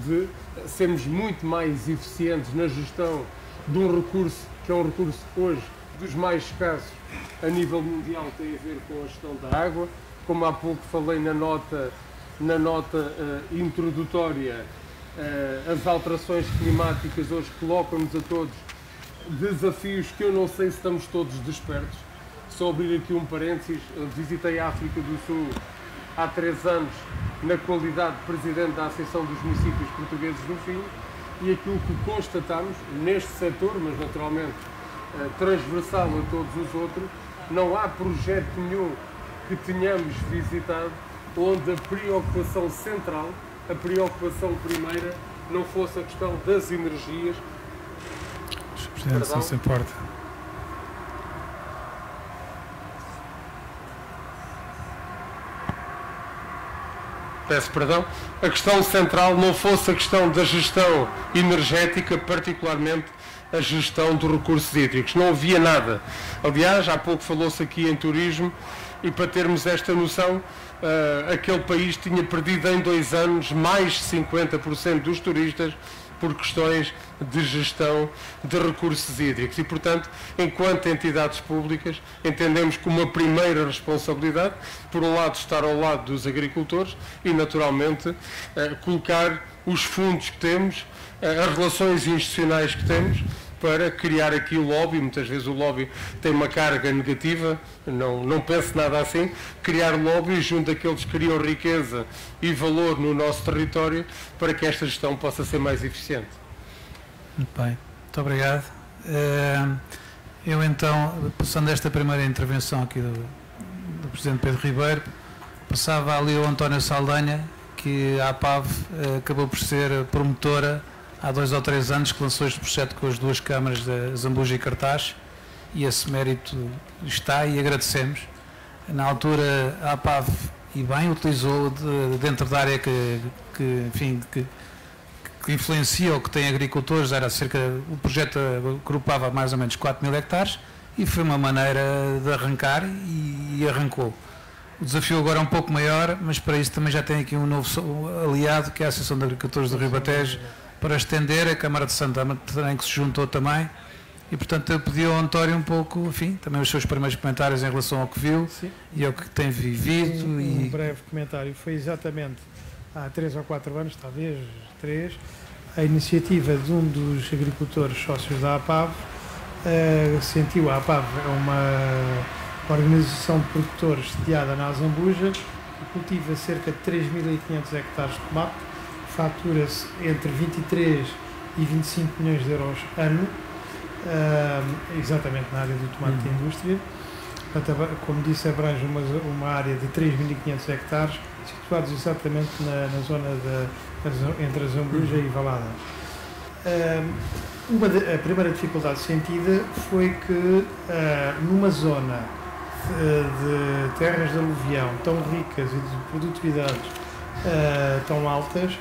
de sermos muito mais eficientes na gestão de um recurso que é um recurso hoje dos mais escassos a nível mundial, tem a ver com a gestão da água. Como há pouco falei na nota introdutória, as alterações climáticas hoje colocam-nos a todos desafios que eu não sei se estamos todos despertos. Só abrir aqui um parênteses, visitei a África do Sul há 3 anos na qualidade de Presidente da Associação dos Municípios Portugueses do Fim, e aquilo que constatamos neste setor, mas naturalmente transversal a todos os outros, não há projeto nenhum que tenhamos visitado onde a preocupação central, a preocupação primeira, não fosse a questão das energias. Presidente, não se importa. Peço perdão. A questão central não fosse a questão da gestão energética, particularmente a gestão dos recursos hídricos. Não havia nada. Aliás, há pouco falou-se aqui em turismo, e para termos esta noção, aquele país tinha perdido em 2 anos mais de 50% dos turistas por questões de gestão de recursos hídricos. E, portanto, enquanto entidades públicas, entendemos como uma primeira responsabilidade, por um lado, estar ao lado dos agricultores e, naturalmente, colocar os fundos que temos, as relações institucionais que temos, para criar aqui o lobby. Muitas vezes o lobby tem uma carga negativa, não penso nada assim. Criar lobby junto àqueles que criam riqueza e valor no nosso território, para que esta gestão possa ser mais eficiente. Muito bem, muito obrigado. Eu então, passando esta primeira intervenção aqui do Presidente Pedro Ribeiro, passava ali ao António Saldanha, que a APAV acabou por ser promotora há 2 ou 3 anos, que lançou este projeto com as 2 câmaras de Zambuja e Cartaz, e esse mérito está, e agradecemos. Na altura a APAV, e bem, utilizou dentro da área que influencia ou que tem agricultores, o projeto agrupava mais ou menos 4.000 hectares, e foi uma maneira de arrancar, e arrancou. O desafio agora é um pouco maior, mas para isso também já tem aqui um novo aliado, que é a Associação de Agricultores do Ribatejo, para estender. A Câmara de Santarém, que se juntou também, e portanto eu pedi ao António um pouco, enfim, também os seus primeiros comentários em relação ao que viu. Sim. E ao que tem vivido. Um breve comentário. Foi exatamente há 3 ou 4 anos, talvez 3, a iniciativa de um dos agricultores sócios da APAV. A APAV é uma organização de produtores sediada na Zambuja, que cultiva cerca de 3.500 hectares de tomate, fatura-se entre 23 e 25 milhões de euros ano, exatamente na área do tomate de indústria. Portanto, como disse, abrange uma área de 3.500 hectares, situados exatamente na zona entre a Zambuja e Valada. A primeira dificuldade sentida foi que numa zona de terras de aluvião tão ricas e de produtividades tão altas,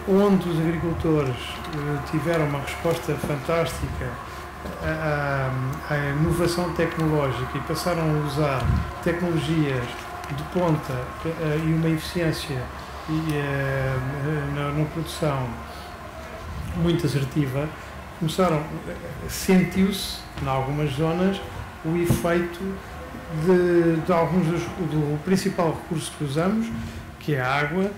onde os agricultores tiveram uma resposta fantástica à inovação tecnológica e passaram a usar tecnologias de ponta e uma eficiência na produção muito assertiva, sentiu-se, em algumas zonas, o efeito de alguns do principal recurso que usamos, que é a água,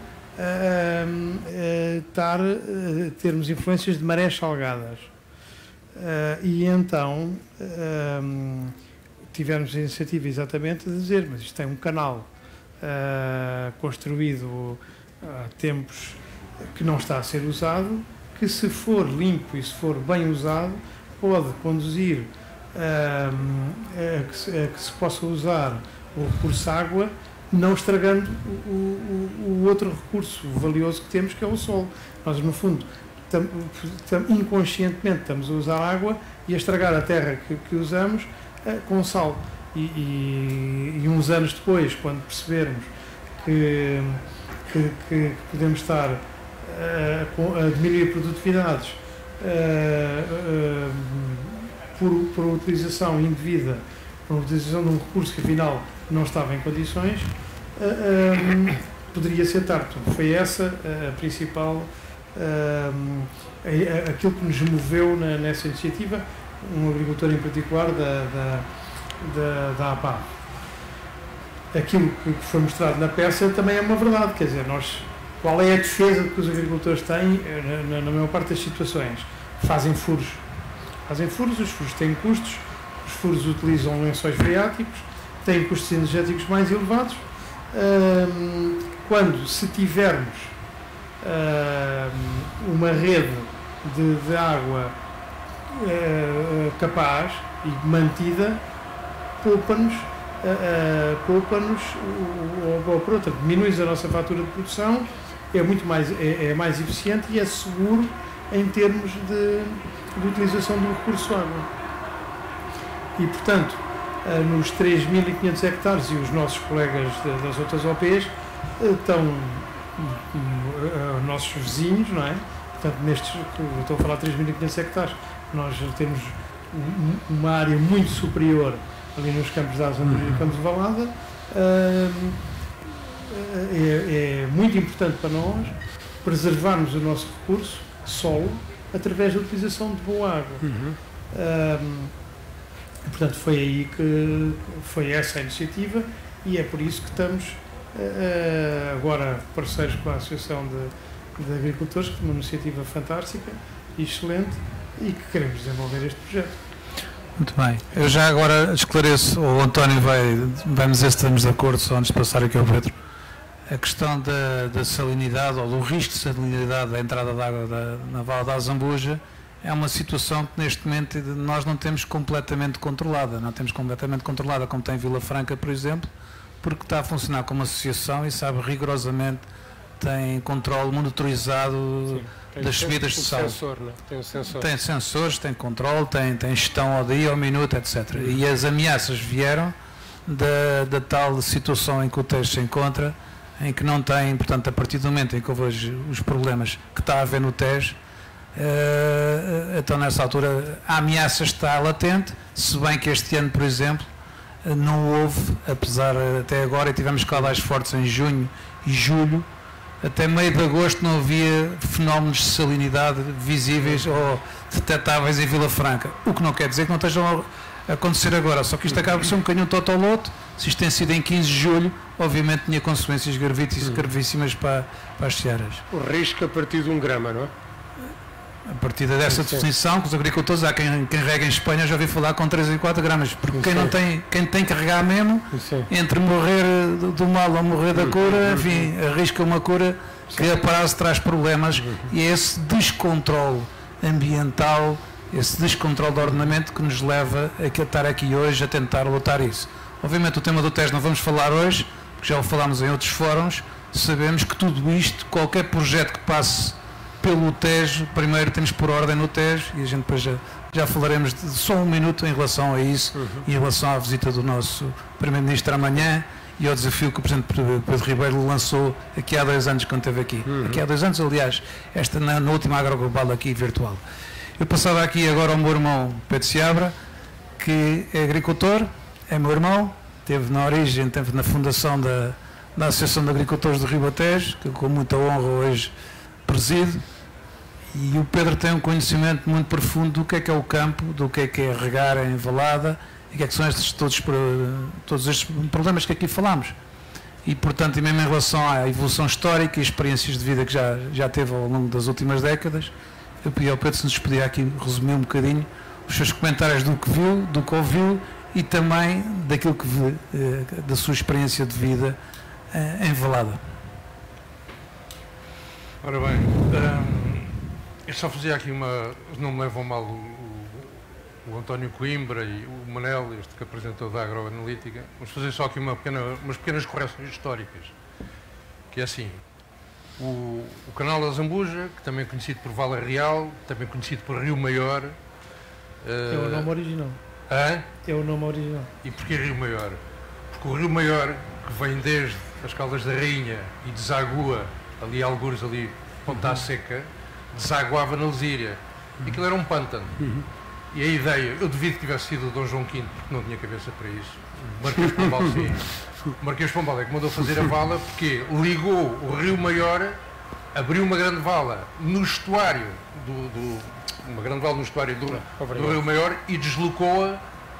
termos influências de marés salgadas. E então tivemos a iniciativa exatamente de dizer, mas isto tem um canal construído há tempos que não está a ser usado, que se for limpo e se for bem usado, pode conduzir a que se possa usar o recurso água, não estragando o outro recurso valioso que temos, que é o sol. Nós, no fundo, inconscientemente estamos a usar água e a estragar a terra que usamos com sal. E uns anos depois, quando percebermos que podemos estar a diminuir produtividades por utilização indevida, por utilização de um recurso que afinal não estava em condições, poderia ser tarde. Foi essa a principal, aquilo que nos moveu nessa iniciativa, um agricultor em particular da APAV. Aquilo que foi mostrado na peça também é uma verdade, quer dizer, qual é a defesa que os agricultores têm na maior parte das situações? Fazem furos. Os furos têm custos, os furos utilizam lençóis freáticos, têm custos energéticos mais elevados. Se tivermos uma rede de água capaz e mantida, poupa-nos, ou por outra, diminui a nossa fatura de produção, é mais eficiente e é seguro em termos de utilização do recurso água. E, portanto, nos 3.500 hectares, e os nossos colegas das outras OPs estão nossos vizinhos, não é? Portanto, eu estou a falar de 3.500 hectares, nós temos uma área muito superior ali nos campos da Azambuja e Campos de Valada. É muito importante para nós preservarmos o nosso recurso, solo, através da utilização de boa água. Portanto, foi essa a iniciativa e é por isso que estamos agora parceiros com a Associação de Agricultores, que é uma iniciativa fantástica e excelente e que queremos desenvolver este projeto. Muito bem. Eu já agora esclareço, o António vai dizer se estamos de acordo, só antes de passar aqui ao Pedro. A questão da salinidade ou do risco de salinidade da entrada de água na Vala da Azambuja é uma situação que neste momento nós não temos completamente controlada. Não temos completamente controlada como tem Vila Franca, por exemplo, porque está a funcionar como associação e sabe rigorosamente, tem controle monitorizado das subidas de sal. Tem sensores, tem controle, tem gestão ao dia, ao minuto, etc. E as ameaças vieram da tal situação em que o Tejo se encontra, em que não tem, portanto, a partir do momento em que houve os problemas que está a haver no Tejo, então nessa altura a ameaça está latente, se bem que este ano, por exemplo, não houve, apesar até agora, e tivemos caudais fortes em junho e julho, até meio de agosto não havia fenómenos de salinidade visíveis ou detectáveis em Vila Franca, o que não quer dizer que não estejam a acontecer agora, só que isto acaba por ser um bocadinho totoloto. Se isto tem sido em 15 de julho, obviamente tinha consequências gravíssimas para as searas. O risco a partir de 1 grama, não é? A partir dessa definição, que os agricultores, há quem rega em Espanha, já ouvi falar com 3 e 4 gramas, porque quem tem que regar mesmo, entre morrer do mal ou morrer da cura, enfim, arrisca uma cura que a prazo traz problemas, e é esse descontrole ambiental, esse descontrole de ordenamento que nos leva a estar aqui hoje a tentar lutar isso. Obviamente o tema do Tejo não vamos falar hoje, porque já o falámos em outros fóruns, sabemos que tudo isto, qualquer projeto que passe pelo Tejo, primeiro temos que pôr ordem no Tejo, e a gente depois já falaremos só um minuto em relação a isso, em relação à visita do nosso Primeiro-Ministro amanhã e ao desafio que o Presidente Pedro Ribeiro lançou aqui há 2 anos quando esteve aqui. Aqui há 2 anos, aliás, na última Agroglobal aqui virtual. Eu passava aqui agora ao meu irmão Pedro Seabra, que é agricultor, é meu irmão, esteve na origem, esteve na fundação da Associação de Agricultores do Ribatejo, que com muita honra hoje presido, e o Pedro tem um conhecimento muito profundo do que é o campo, do que é regar em Valada, e que são todos estes problemas que aqui falamos. E, portanto, e mesmo em relação à evolução histórica e experiências de vida que já teve ao longo das últimas décadas, eu pedi ao Pedro se nos podia aqui resumir um bocadinho os seus comentários do que viu, do que ouviu e também daquilo que vê, da sua experiência de vida em Valada. Ora bem, eu só fazia aqui não me levam mal o António Coimbra e o Manel, este que apresentou da Agroanalítica, vamos fazer só aqui umas pequenas correções históricas, que é assim, o canal da Azambuja, que também é conhecido por Vala Real, também conhecido por Rio Maior. É o nome original. É o nome original. E porquê Rio Maior? Porque o Rio Maior, que vem desde as Caldas da Rainha e desagua ali algures ali, Ponta Seca, desaguava na Lesíria. E aquilo era um pântano. E a ideia, eu devido que tivesse sido o Dom João V, porque não tinha cabeça para isso. O Marquês de Pombal, sim. O Marquês de Pombal é que mandou fazer a vala, porque ligou o Rio Maior, abriu uma grande vala no estuário uma grande vala no estuário do Rio Maior e deslocou-a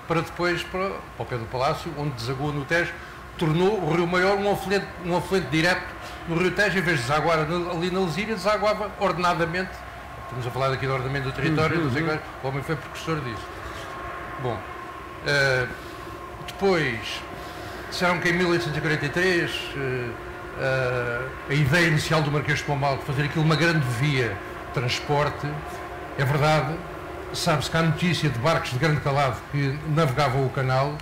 para depois para o pé do Palácio, onde desagua no Tejo, tornou o Rio Maior um afluente direto no Rio Tejo, em vez de desaguar ali na Lesíria, desaguava ordenadamente. Estamos a falar aqui do ordenamento do território, o homem foi precursor disso. Bom, depois, disseram que em 1843 a ideia inicial do Marquês de Pombal de fazer aquilo uma grande via de transporte, é verdade, sabe-se que há notícia de barcos de grande calado que navegavam o canal,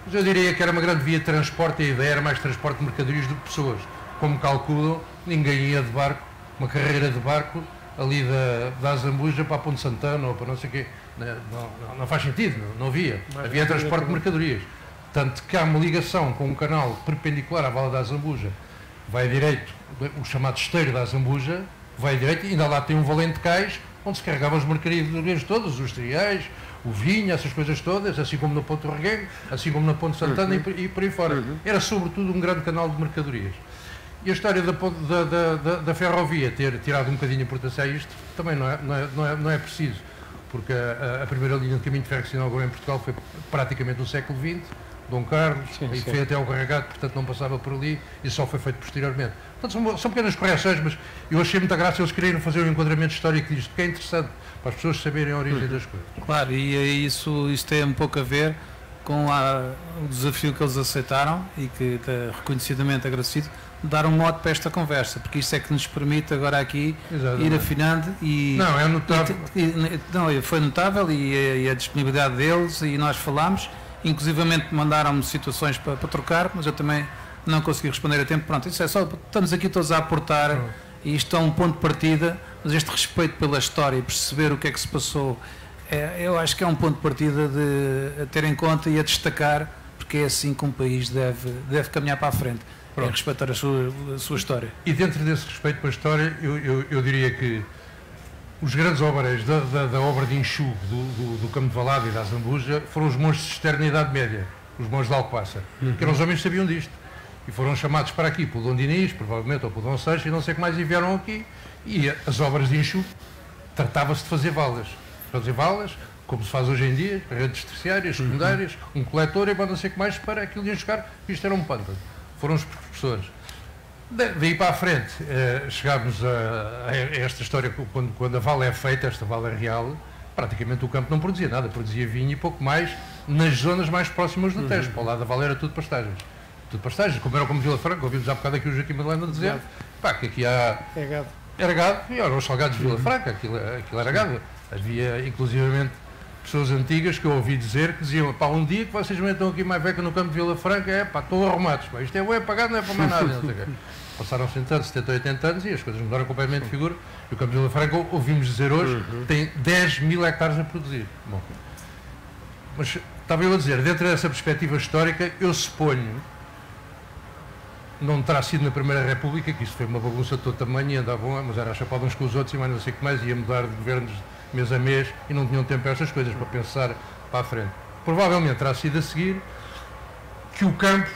mas eu diria que era uma grande via de transporte e a ideia era mais transporte de mercadorias do que pessoas. Como calculam, ninguém ia de barco, uma carreira de barco, ali da Azambuja para a Ponte Santana ou para não sei o quê. Não faz sentido, não havia. Havia transporte de mercadorias. Tanto que há uma ligação com um canal perpendicular à Vala da Azambuja, vai direito, o chamado esteiro da Azambuja, vai direito e ainda lá tem um valente cais onde se carregavam as mercadorias todas, os cereais, o vinho, essas coisas todas, assim como na Ponte do Regueiro, assim como na Ponte Santana e por aí fora. Era sobretudo um grande canal de mercadorias. E a história da ferrovia ter tirado um bocadinho a importância a isto também não é preciso, porque a primeira linha de caminho de ferro que se inaugurou em Portugal foi praticamente no século XX, Dom Carlos, e foi até ao Carregado, portanto não passava por ali e só foi feito posteriormente. Portanto, são pequenas correções, mas eu achei muita graça eles quererem fazer um enquadramento histórico disto, que é interessante para as pessoas saberem a origem das coisas. Claro, e isso tem um pouco a ver com o desafio que eles aceitaram e que está reconhecidamente agradecido, dar um mote para esta conversa, porque isto é que nos permite agora aqui ir afinando e... Não, é notável. Foi notável e a disponibilidade deles, e nós falámos, inclusivamente mandaram-me situações para trocar, mas eu também não consegui responder a tempo. Pronto, isso é só, estamos aqui todos a aportar, e isto é um ponto de partida, mas este respeito pela história e perceber o que é que se passou, eu acho que é um ponto de partida a ter em conta e a destacar, porque é assim que um país deve caminhar para a frente. É respeitar a sua história. E dentro desse respeito pela história, eu diria que os grandes obreiros da obra de enxugo do Campo de Valado e da Azambuja foram os monges cisterna na Idade Média, os monges de Alcobaça, que eram os homens que sabiam disto. E foram chamados para aqui pelo Dom Dinis, provavelmente, ou pelo Dom Seixas, e não sei o que mais, e vieram aqui. E as obras de enxugo tratava-se de fazer valas. Fazer valas, como se faz hoje em dia, redes terciárias, secundárias, um coletor e não sei o que mais para aquilo enxugar, isto era um pântano. Foram os professores. Daí para a frente, chegámos a esta história, quando a vala é feita, esta vala é real, praticamente o campo não produzia nada, produzia vinho e pouco mais nas zonas mais próximas do Tejo. Para o lado da vala era tudo pastagens. Tudo pastagens, como era como Vila Franca, ouvimos há bocado aqui o Joaquim Madalena dizer, que aqui há... Era gado, e eram os salgados de Vila Franca, aquilo era gado. Havia, inclusivamente, pessoas antigas que eu ouvi dizer que diziam, um dia que vocês metam aqui mais beca no campo de Vila Franca, estão arrumados, isto é pagado, não é para mais nada, não sei o quê. Passaram 100 anos, 70, 80 anos e as coisas mudaram completamente de figura. E o campo de Vila Franca, ouvimos dizer hoje, tem 10 mil hectares a produzir. Bom, mas estava eu a dizer, dentro dessa perspectiva histórica, eu suponho, não terá sido na Primeira República, que isso foi uma bagunça de todo tamanho e andavam, mas era a chapada uns com os outros e mais não sei o que mais, ia mudar de governos mês a mês e não tinham tempo para estas coisas, para pensar para a frente. Provavelmente terá sido a seguir que o campo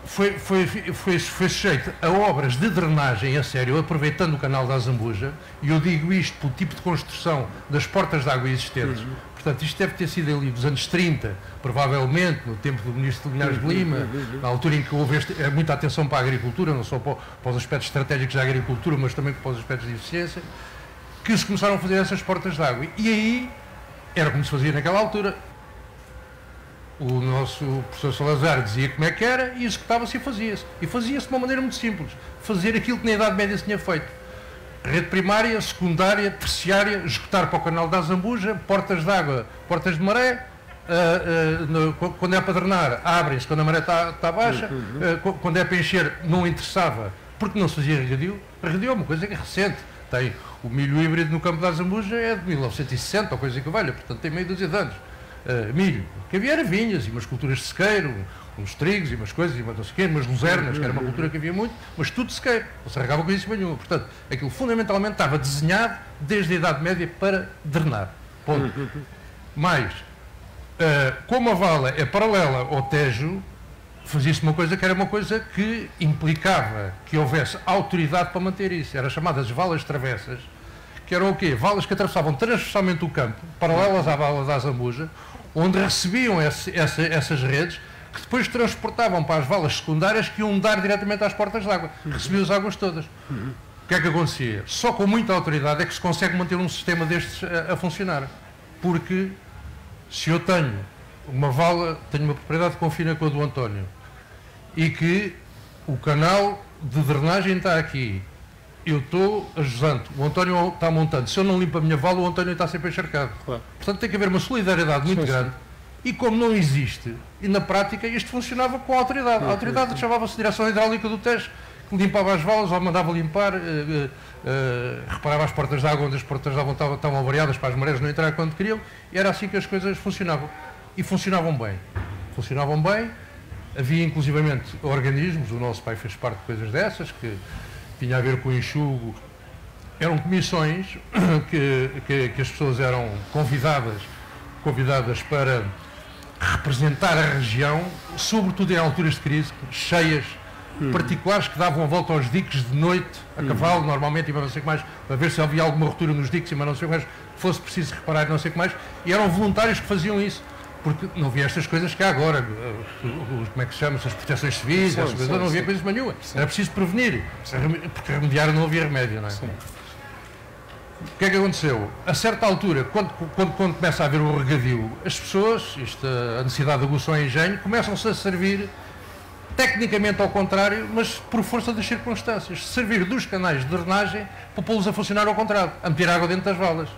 foi sujeito a obras de drenagem a sério, aproveitando o canal da Azambuja, e eu digo isto pelo tipo de construção das portas de água existentes. Portanto, isto deve ter sido ali dos anos 30, provavelmente, no tempo do ministro Linhares de Lima, na altura em que houve muita atenção para a agricultura, não só para os aspectos estratégicos da agricultura, mas também para os aspectos de eficiência, que se começaram a fazer essas portas de água. E aí, era como se fazia naquela altura. O nosso professor Salazar dizia como é que era e executava-se e fazia-se. E fazia-se de uma maneira muito simples. Fazer aquilo que na Idade Média se tinha feito. Rede primária, secundária, terciária, executar para o canal da Azambuja, portas de água, portas de maré, quando é para drenar, abrem-se quando a maré está baixa, quando é para encher, não interessava, porque não se fazia regadio. Regadio é uma coisa que é recente. Tem o milho híbrido no campo da Azambuja, é de 1960, ou coisa que valha, portanto tem meio dúzia de anos. Milho, que havia era vinhas e umas culturas de sequeiro, uns trigos e umas coisas, e umas, não sei quê, umas luzernas, que era uma cultura que havia muito, mas tudo sequeiro, não se regava coisa nenhuma. Portanto, aquilo fundamentalmente estava desenhado desde a Idade Média para drenar. Ponto. Mas, como a vala é paralela ao Tejo, fazia-se uma coisa que era uma coisa que implicava que houvesse autoridade para manter isso. Era chamada as valas travessas, que eram o quê? Valas que atravessavam transversalmente o campo, paralelas à vala da Zambuja, onde recebiam essas redes, que depois transportavam para as valas secundárias que iam dar diretamente às portas de água. Recebiam as águas todas. O que é que acontecia? Só com muita autoridade é que se consegue manter um sistema destes a funcionar. Porque se eu tenho uma vala, tenho uma propriedade que confina com a do António, e que o canal de drenagem está aqui, eu estou ajusante, o António está montando, se eu não limpo a minha vala, o António está sempre encharcado. Claro. Portanto, tem que haver uma solidariedade muito grande. E como não existe, e na prática isto funcionava com a autoridade. A autoridade chamava-se Direção Hidráulica do Tejo, que limpava as valas, ou mandava limpar, reparava as portas de água, onde as portas de água estavam variadas para as marés não entrar quando queriam, e era assim que as coisas funcionavam. E funcionavam bem. Funcionavam bem, havia inclusivamente organismos, o nosso pai fez parte de coisas dessas, que tinha a ver com o enxugo. Eram comissões que as pessoas eram convidadas para representar a região, sobretudo em alturas de crise, cheias, particulares, que davam a volta aos diques de noite, a cavalo, normalmente, e não sei o que mais, para ver se havia alguma ruptura nos diques, mas não sei o que mais, fosse preciso reparar e não sei o que mais, e eram voluntários que faziam isso, porque não havia estas coisas que há agora, como é que se chama, as proteções civis, essas coisas, não havia coisas nenhuma, era preciso prevenir, porque remediar não havia remédio, não é? Sim. O que é que aconteceu? A certa altura, quando começa a haver o regadio, as pessoas, a necessidade de aguçar o engenho, começam-se a servir, tecnicamente ao contrário, mas por força das circunstâncias, servir dos canais de drenagem para pô-los a funcionar ao contrário, a meter água dentro das valas.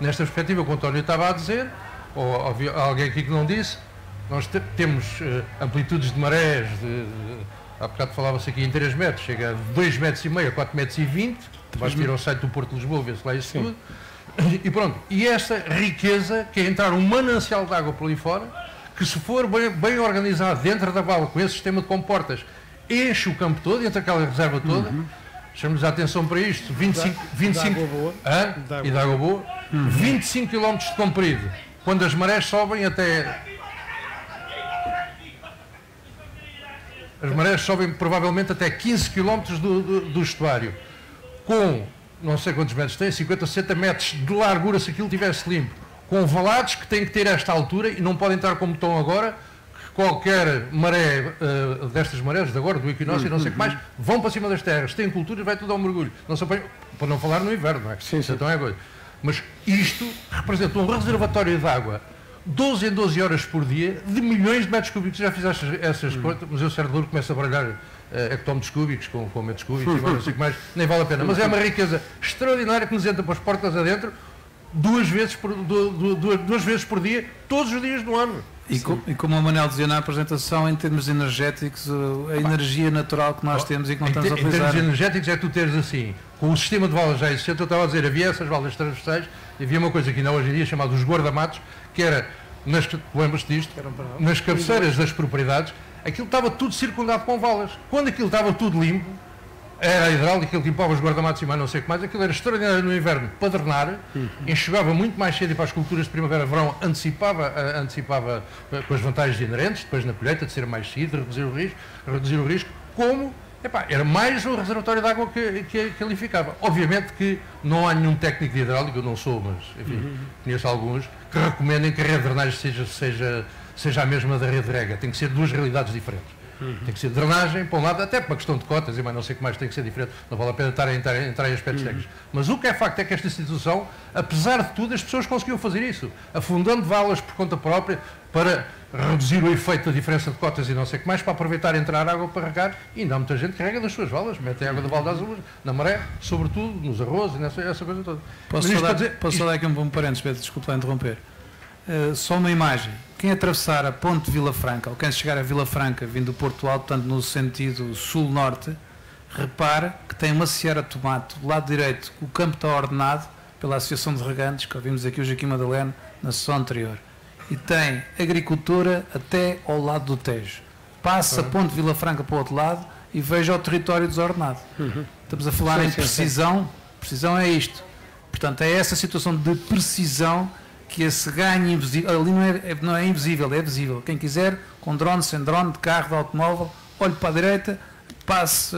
Nesta perspectiva, o que o António estava a dizer, ou havia alguém aqui que não disse, nós temos amplitudes de marés, há bocado falava-se aqui em 3 metros, chega a 2,5 metros a 4,20 metros, vais vir ao site do Porto de Lisboa, ver-se lá isso tudo, e pronto. E esta riqueza, que é entrar um manancial de água por ali fora, que se for bem organizado dentro da vala, com esse sistema de comportas, enche o campo todo, entra aquela reserva toda, chamamos a atenção para isto, 25 de água boa, e de água boa, 25 km de comprido, quando as marés sobem até... As marés sobem provavelmente até 15 km do estuário, com não sei quantos metros tem, 50, 60 metros de largura se aquilo estivesse limpo, com valados que têm que ter esta altura e não podem estar como estão agora, que qualquer maré destas marés de agora, do equinócio e não sei o que mais, vão para cima das terras, têm culturas, vai tudo ao mergulho. Não se apanha, para não falar no inverno, não é? Sim. Então é coisa. Mas isto representa um reservatório de água 12 em 12 horas por dia, de milhões de metros cúbicos. Já fiz essas coisas, mas eu, certo duro, começo a baralhar hectómetros cúbicos com metros cúbicos, e não sei o que mais, nem vale a pena. Mas é uma riqueza extraordinária que nos entra para as portas adentro, duas vezes por dia, todos os dias do ano. E como o Manel dizia na apresentação, em termos energéticos, a energia natural que nós temos e que não estamos a utilizar. Em termos energéticos é tu teres assim, com o sistema de valas já existente, eu estava a dizer, havia essas valas transversais, havia uma coisa que ainda hoje em dia chamada os guarda-matos, que era, lembras-te disto? Nas cabeceiras das propriedades, aquilo estava tudo circundado com valas. Quando aquilo estava tudo limpo, era a hidráulica, ele limpava os guarda-matos e mais não sei o que mais, aquilo era extraordinário no inverno para drenar, enxugava muito mais cedo e para as culturas de primavera-verão antecipava com as vantagens inerentes, depois na colheita de ser mais cedo, reduzir o risco, como era mais um reservatório de água que ali ficava. Obviamente que não há nenhum técnico de hidráulica, eu não sou, mas enfim, conheço alguns, que recomendem que a rede de drenagem seja a mesma da rede de rega. Tem que ser duas realidades diferentes. Tem que ser drenagem, para um lado, até para uma questão de cotas, e mais não sei o que mais tem que ser diferente, não vale a pena estar a entrar em aspectos técnicos. Mas o que é facto é que esta instituição, apesar de tudo, as pessoas conseguiam fazer isso, afundando valas por conta própria, para reduzir o efeito da diferença de cotas e não sei o que mais, para aproveitar e entrar água para regar, e ainda há muita gente que rega das suas valas, metem água da Val das Azul, na maré, sobretudo nos arroz e essa coisa toda. Posso só dar aqui um bom parênteses, Pedro, desculpa lá interromper. Só uma imagem. Quem atravessar a ponte de Vila Franca, ou quem chegar a Vila Franca, vindo do Porto Alto, portanto no sentido sul-norte, repara que tem uma seara de tomate do lado direito, o campo está ordenado pela Associação de Regantes, que ouvimos aqui o Joaquim Madaleno na sessão anterior, e tem agricultura até ao lado do Tejo. Passa a ponte de Vila Franca para o outro lado e veja o território desordenado. Estamos a falar em precisão. Precisão é isto. Portanto, é essa situação de precisão que esse ganho invisível, ali não é invisível, é visível. Quem quiser, com drone, sem drone, de carro, de automóvel, olhe para a direita, passe,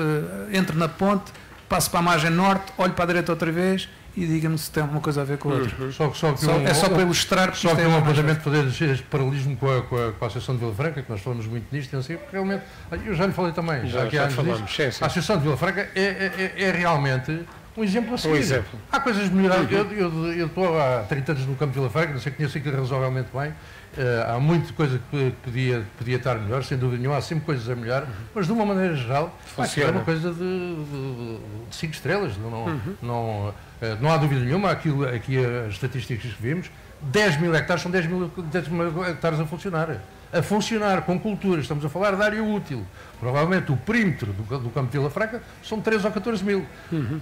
entre na ponte, passe para a margem norte, olhe para a direita outra vez e diga-me se tem alguma coisa a ver com a outra. É só para ilustrar. Só que um apontamento fazer este paralelismo com a Associação de Vila Franca, que nós falamos muito nisto, e não sei, porque realmente, eu já lhe falei também, já falamos. A Associação de Vila Franca é realmente um exemplo a seguir. Há coisas melhoradas. Eu estou há 30 anos no campo de Vila Franca, não sei, conheço aquilo razoavelmente bem. Há muita coisa que podia estar melhor, sem dúvida nenhuma, há sempre coisas a melhorar, mas de uma maneira geral é uma coisa de 5 estrelas, não há dúvida nenhuma. Aqui as estatísticas que vimos, 10 mil hectares são 10 mil hectares a funcionar com culturas, estamos a falar de área útil. Provavelmente o perímetro do campo de Vila Franca são 13 ou 14 mil.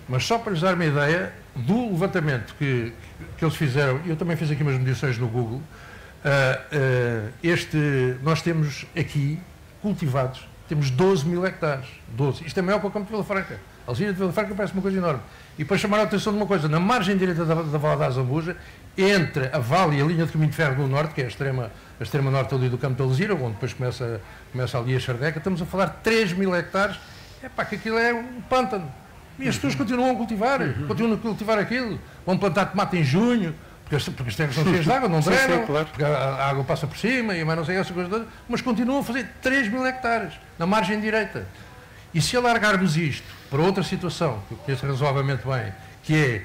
Mas só para lhes dar uma ideia do levantamento que eles fizeram, eu também fiz aqui umas medições no Google. Nós temos aqui cultivados, temos 12 mil hectares. 12. Isto é maior que o campo de Vila Franca. A Alzira de Vila Franca parece uma coisa enorme. E para chamar a atenção de uma coisa, na margem direita da Vala da Azambuja, entre a Vale e a linha de caminho de ferro do norte, que é a extrema norte ali do campo de Alzira, onde depois começa ali a Chardeca, estamos a falar de 3 mil hectares, que aquilo é um pântano. E as pessoas continuam a cultivar aquilo, vão plantar tomate em junho, porque as terras são cheias de água, não drenam, claro. Porque a água passa por cima e mais não sei essas coisas todas, mas continuam a fazer 3 mil hectares na margem direita. E se alargarmos isto para outra situação, que eu conheço razoavelmente bem, que é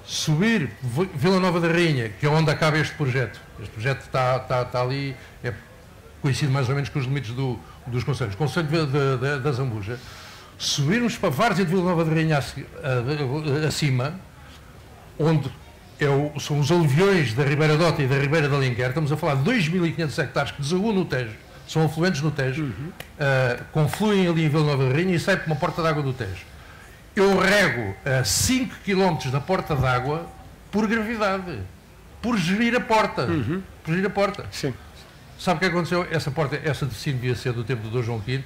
subir Vila Nova da Rainha, que é onde acaba este projeto. Este projeto está ali, é coincide mais ou menos com os limites dos concelhos. O Concelho da Zambuja, subirmos para Várzea de Vila Nova da Rainha acima, onde são os aluviões da Ribeira Dota e da Ribeira da Alenquer, estamos a falar de 2.500 hectares que desaguam no Tejo, são afluentes no Tejo, confluem ali em Vila Nova da Rainha e saem por uma porta d'água do Tejo. Eu rego a 5 km da porta d'água por gravidade, por gerir a porta. Por gerir a porta. Sim. Sabe o que aconteceu? Essa de cima devia ser do tempo do Dr. João V,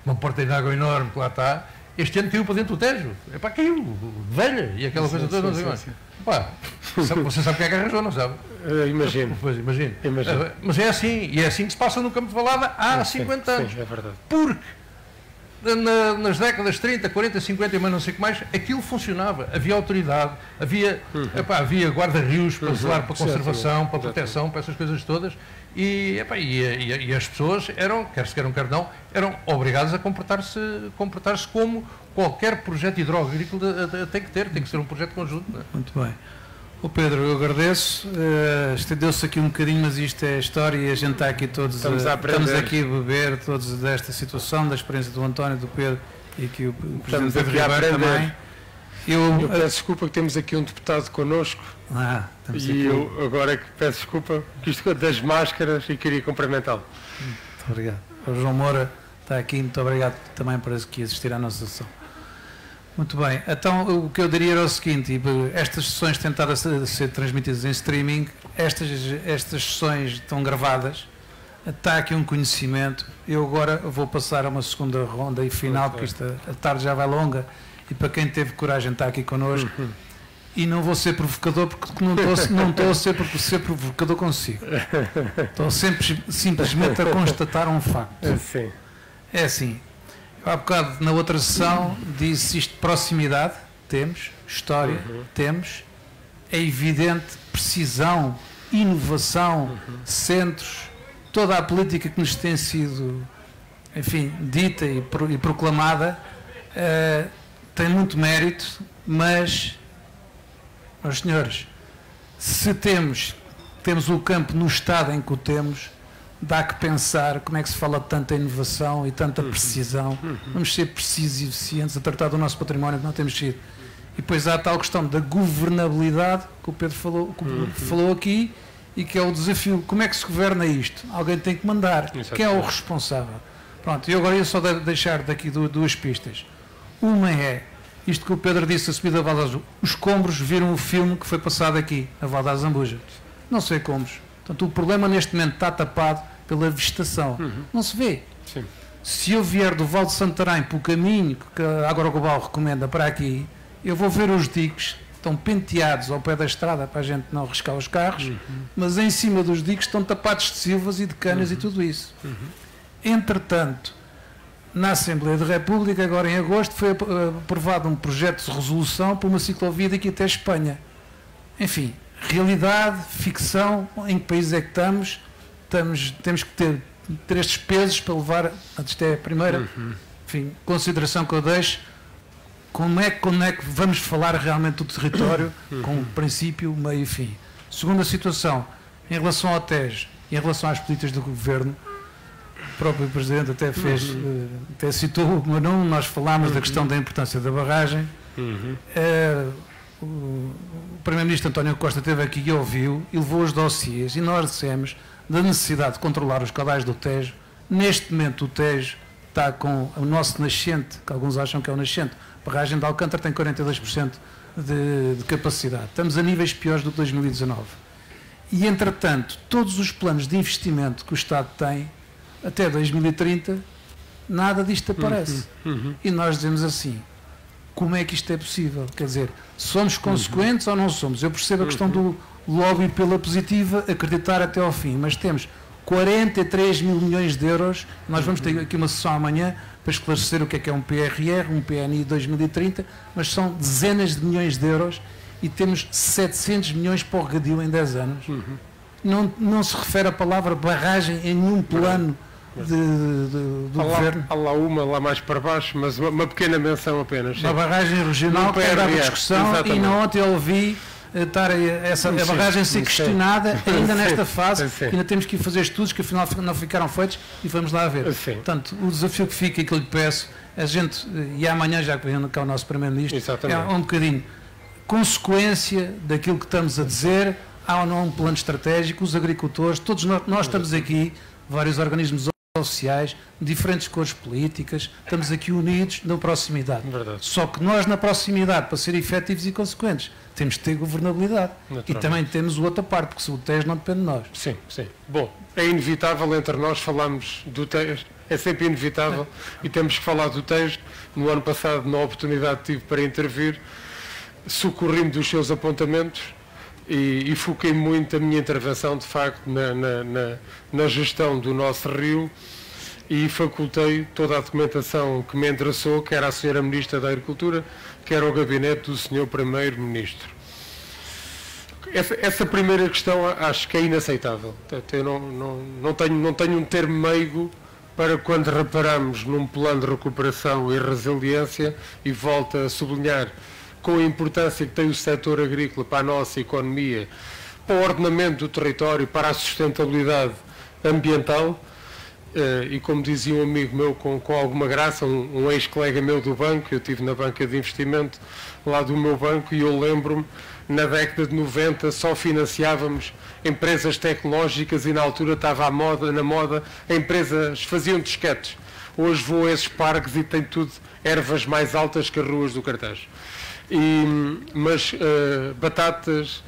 uma porta de água enorme que lá está. Este ano caiu para dentro do Tejo. Caiu, velha, e aquela coisa toda, não sei mais. Você sabe o que é que arranjou, não sabe? Imagino. Pois, imagino. Mas é assim, e é assim que se passa no campo de Valada há 50 anos. Sim, é verdade. Porque nas décadas 30, 40, 50 e mais não sei o que mais, aquilo funcionava. Havia autoridade, havia guarda-rios para zelar para conservação, para proteção, para essas coisas todas. E as pessoas eram, quer se queiram, quer não, eram obrigadas a comportar-se como qualquer projeto hidroagrícola tem que ser um projeto conjunto. Não é? Muito bem. Pedro, eu agradeço. Estendeu-se aqui um bocadinho, mas isto é a história e a gente está aqui todos estamos aqui a beber todos desta situação, da experiência do António, do Pedro e aqui o Presidente Pedro Ribeiro também. Eu peço desculpa que temos aqui um deputado connosco e eu agora que peço desculpa que isto das máscaras e queria cumprimentá-lo. Muito obrigado. O João Moura está aqui, muito obrigado também por aqui assistir à nossa sessão. Muito bem, então o que eu diria era o seguinte: estas sessões tentaram ser transmitidas em streaming, estas sessões estão gravadas, está aqui um conhecimento. Eu agora vou passar a uma segunda ronda e final, porque a tarde já vai longa, e para quem teve coragem está aqui connosco, e não vou ser provocador, porque não estou a ser provocador consigo, estou simplesmente a constatar um facto. Sim. É assim. Há bocado, na outra sessão, disse isto: proximidade, temos, história, temos, é evidente, precisão, inovação, centros, toda a política que nos tem sido, enfim, dita e proclamada, tem muito mérito, mas, meus senhores, se temos o campo no estado em que o temos, dá que pensar como é que se fala de tanta inovação e tanta precisão. Vamos ser precisos e eficientes a tratar do nosso património, que não temos sido. E depois há a tal questão da governabilidade que o Pedro falou aqui, e que é o desafio: como é que se governa isto? Alguém tem que mandar. Exatamente. Quem é o responsável? Pronto, e agora eu só deixar daqui duas pistas. Uma é isto que o Pedro disse, a subida da Val da Azambuja. Os combros viram o filme que foi passado aqui, na Val da Azambuja. Não sei combros. Portanto, o problema neste momento está tapado pela vegetação. Não se vê. Sim. Se eu vier do Val de Santarém para o caminho que a Agroglobal recomenda para aqui, eu vou ver os diques, estão penteados ao pé da estrada para a gente não arriscar os carros, mas em cima dos diques estão tapados de silvas e de canas e tudo isso. Entretanto, na Assembleia da República, agora em agosto, foi aprovado um projeto de resolução para uma ciclovia daqui até Espanha. Enfim, realidade, ficção, em que país é que estamos? Temos que ter estes pesos para levar, isto é a primeira enfim, consideração que eu deixo, como é que vamos falar realmente do território, com princípio, meio e fim. Segunda situação, em relação ao Tejo, em relação às políticas do Governo, o próprio Presidente até até citou o meu nome, nós falámos da questão da importância da barragem. O Primeiro-Ministro António Costa esteve aqui e ouviu, e levou os dossiês, e nós dissemos da necessidade de controlar os caudais do Tejo. Neste momento o Tejo está com o nosso nascente, que alguns acham que é o nascente, a barragem de Alcântara tem 42% de capacidade. Estamos a níveis piores do que 2019. E, entretanto, todos os planos de investimento que o Estado tem, até 2030, nada disto aparece. E nós dizemos assim, como é que isto é possível? Quer dizer, somos consequentes ou não somos? Eu percebo a questão do lobby pela positiva, acreditar até ao fim, mas temos 43 mil milhões de euros, nós vamos ter aqui uma sessão amanhã para esclarecer o que é um PRR, um PNI 2030, mas são dezenas de milhões de euros e temos 700 milhões para o regadio em 10 anos. Não se refere a palavra barragem em nenhum plano do Governo. Há lá uma, lá mais para baixo, mas uma pequena menção apenas. Uma barragem regional que dá discussão, exatamente. E não ontem eu ouvi estar a barragem ser questionada ainda nesta fase, ainda temos que ir fazer estudos que afinal não ficaram feitos e vamos lá ver. Portanto, o desafio que fica e que eu lhe peço, a gente, e amanhã já que vem cá o nosso Primeiro-Ministro, é um bocadinho consequência daquilo que estamos a dizer, há ou não um plano estratégico, os agricultores, todos nós estamos aqui, vários organismos sociais, diferentes cores políticas, estamos aqui unidos na proximidade. Só que nós na proximidade, para ser efetivos e consequentes, temos de ter governabilidade. E também temos a outra parte, porque se o Tejo não depende de nós. Sim. Bom, é inevitável entre nós falarmos do Tejo, é sempre inevitável, e temos que falar do Tejo. No ano passado, na oportunidade que tive para intervir, socorri-me dos seus apontamentos e foquei muito a minha intervenção, de facto, na gestão do nosso rio, e facultei toda a documentação que me endereçou, quer à Sra. Ministra da Agricultura, quer ao gabinete do Sr. Primeiro-Ministro. Essa primeira questão acho que é inaceitável. Eu não tenho um termo meigo para quando reparamos num plano de recuperação e resiliência, e volto a sublinhar com a importância que tem o setor agrícola para a nossa economia, para o ordenamento do território, para a sustentabilidade ambiental. E como dizia um amigo meu com alguma graça, um ex-colega meu do banco, eu estive na banca de investimento lá do meu banco, e eu lembro-me, na década de 90 só financiávamos empresas tecnológicas e na altura estava na moda, empresas faziam disquetes. Hoje vou a esses parques e tem tudo ervas mais altas que as ruas do Cartaz. Mas batatas,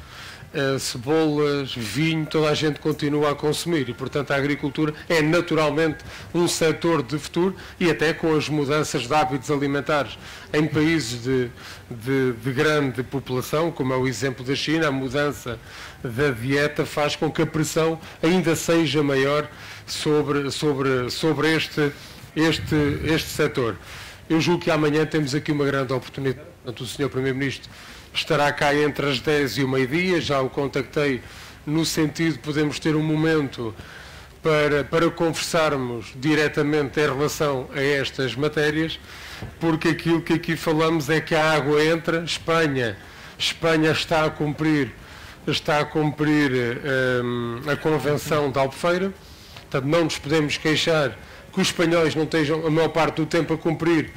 cebolas, vinho, toda a gente continua a consumir, e portanto a agricultura é naturalmente um setor de futuro, e até com as mudanças de hábitos alimentares em países de grande população, como é o exemplo da China, a mudança da dieta faz com que a pressão ainda seja maior sobre este setor. Eu julgo que amanhã temos aqui uma grande oportunidade. Portanto, o Sr. Primeiro-Ministro estará cá entre as 10 e o meio-dia, já o contactei no sentido de podermos ter um momento para conversarmos diretamente em relação a estas matérias, porque aquilo que aqui falamos é que a água entra, Espanha está a cumprir a Convenção de Albufeira, portanto não nos podemos queixar que os espanhóis não estejam a maior parte do tempo a cumprir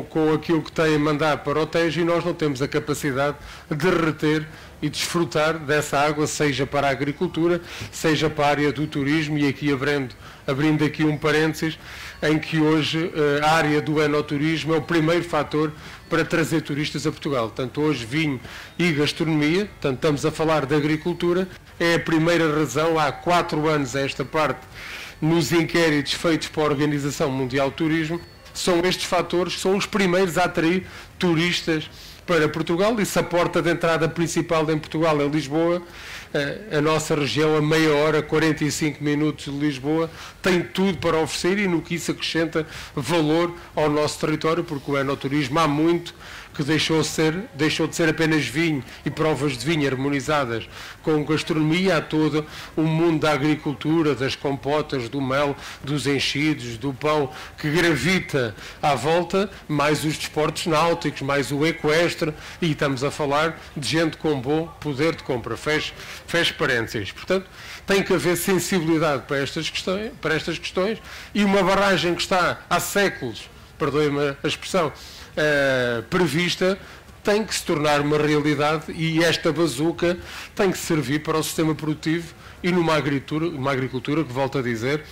com aquilo que têm a mandar para o Tejo, e nós não temos a capacidade de reter e desfrutar dessa água, seja para a agricultura, seja para a área do turismo, e aqui abrindo aqui um parênteses, em que hoje a área do enoturismo é o primeiro fator para trazer turistas a Portugal. Portanto, hoje vinho e gastronomia, portanto, estamos a falar de agricultura, é a primeira razão, há 4 anos a esta parte, nos inquéritos feitos para a Organização Mundial do Turismo, são estes fatores que são os primeiros a atrair turistas para Portugal, e se a porta de entrada principal em Portugal é Lisboa, a nossa região, a meia hora, 45 minutos de Lisboa, tem tudo para oferecer, e no que isso acrescenta valor ao nosso território, porque o enoturismo há muito que deixou de ser apenas vinho e provas de vinho harmonizadas com gastronomia. Há todo o mundo da agricultura, das compotas, do mel, dos enchidos, do pão, que gravita à volta, mais os desportos náuticos, mais o equestre, e estamos a falar de gente com bom poder de compra. Fecho parênteses. Portanto, tem que haver sensibilidade para estas questões, e uma barragem que está há séculos, perdoe-me a expressão, prevista, tem que se tornar uma realidade, e esta bazuca tem que servir para o sistema produtivo e numa agricultura que, volto a dizer,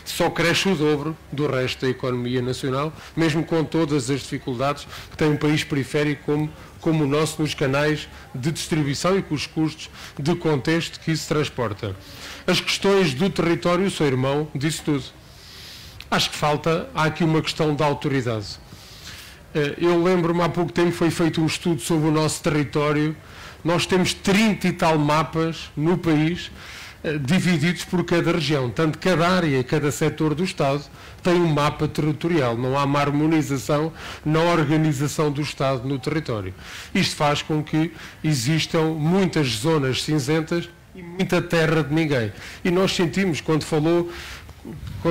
só cresce o dobro do resto da economia nacional, mesmo com todas as dificuldades que tem um país periférico como o nosso, nos canais de distribuição e com os custos de contexto que isso transporta. As questões do território, o seu irmão disse tudo. Acho que há aqui uma questão da autoridade. Eu lembro-me, há pouco tempo foi feito um estudo sobre o nosso território. Nós temos 30 e tal mapas no país, divididos por cada região. Tanto cada área e cada setor do Estado tem um mapa territorial. Não há uma harmonização na organização do Estado no território. Isto faz com que existam muitas zonas cinzentas e muita terra de ninguém. E nós sentimos, quando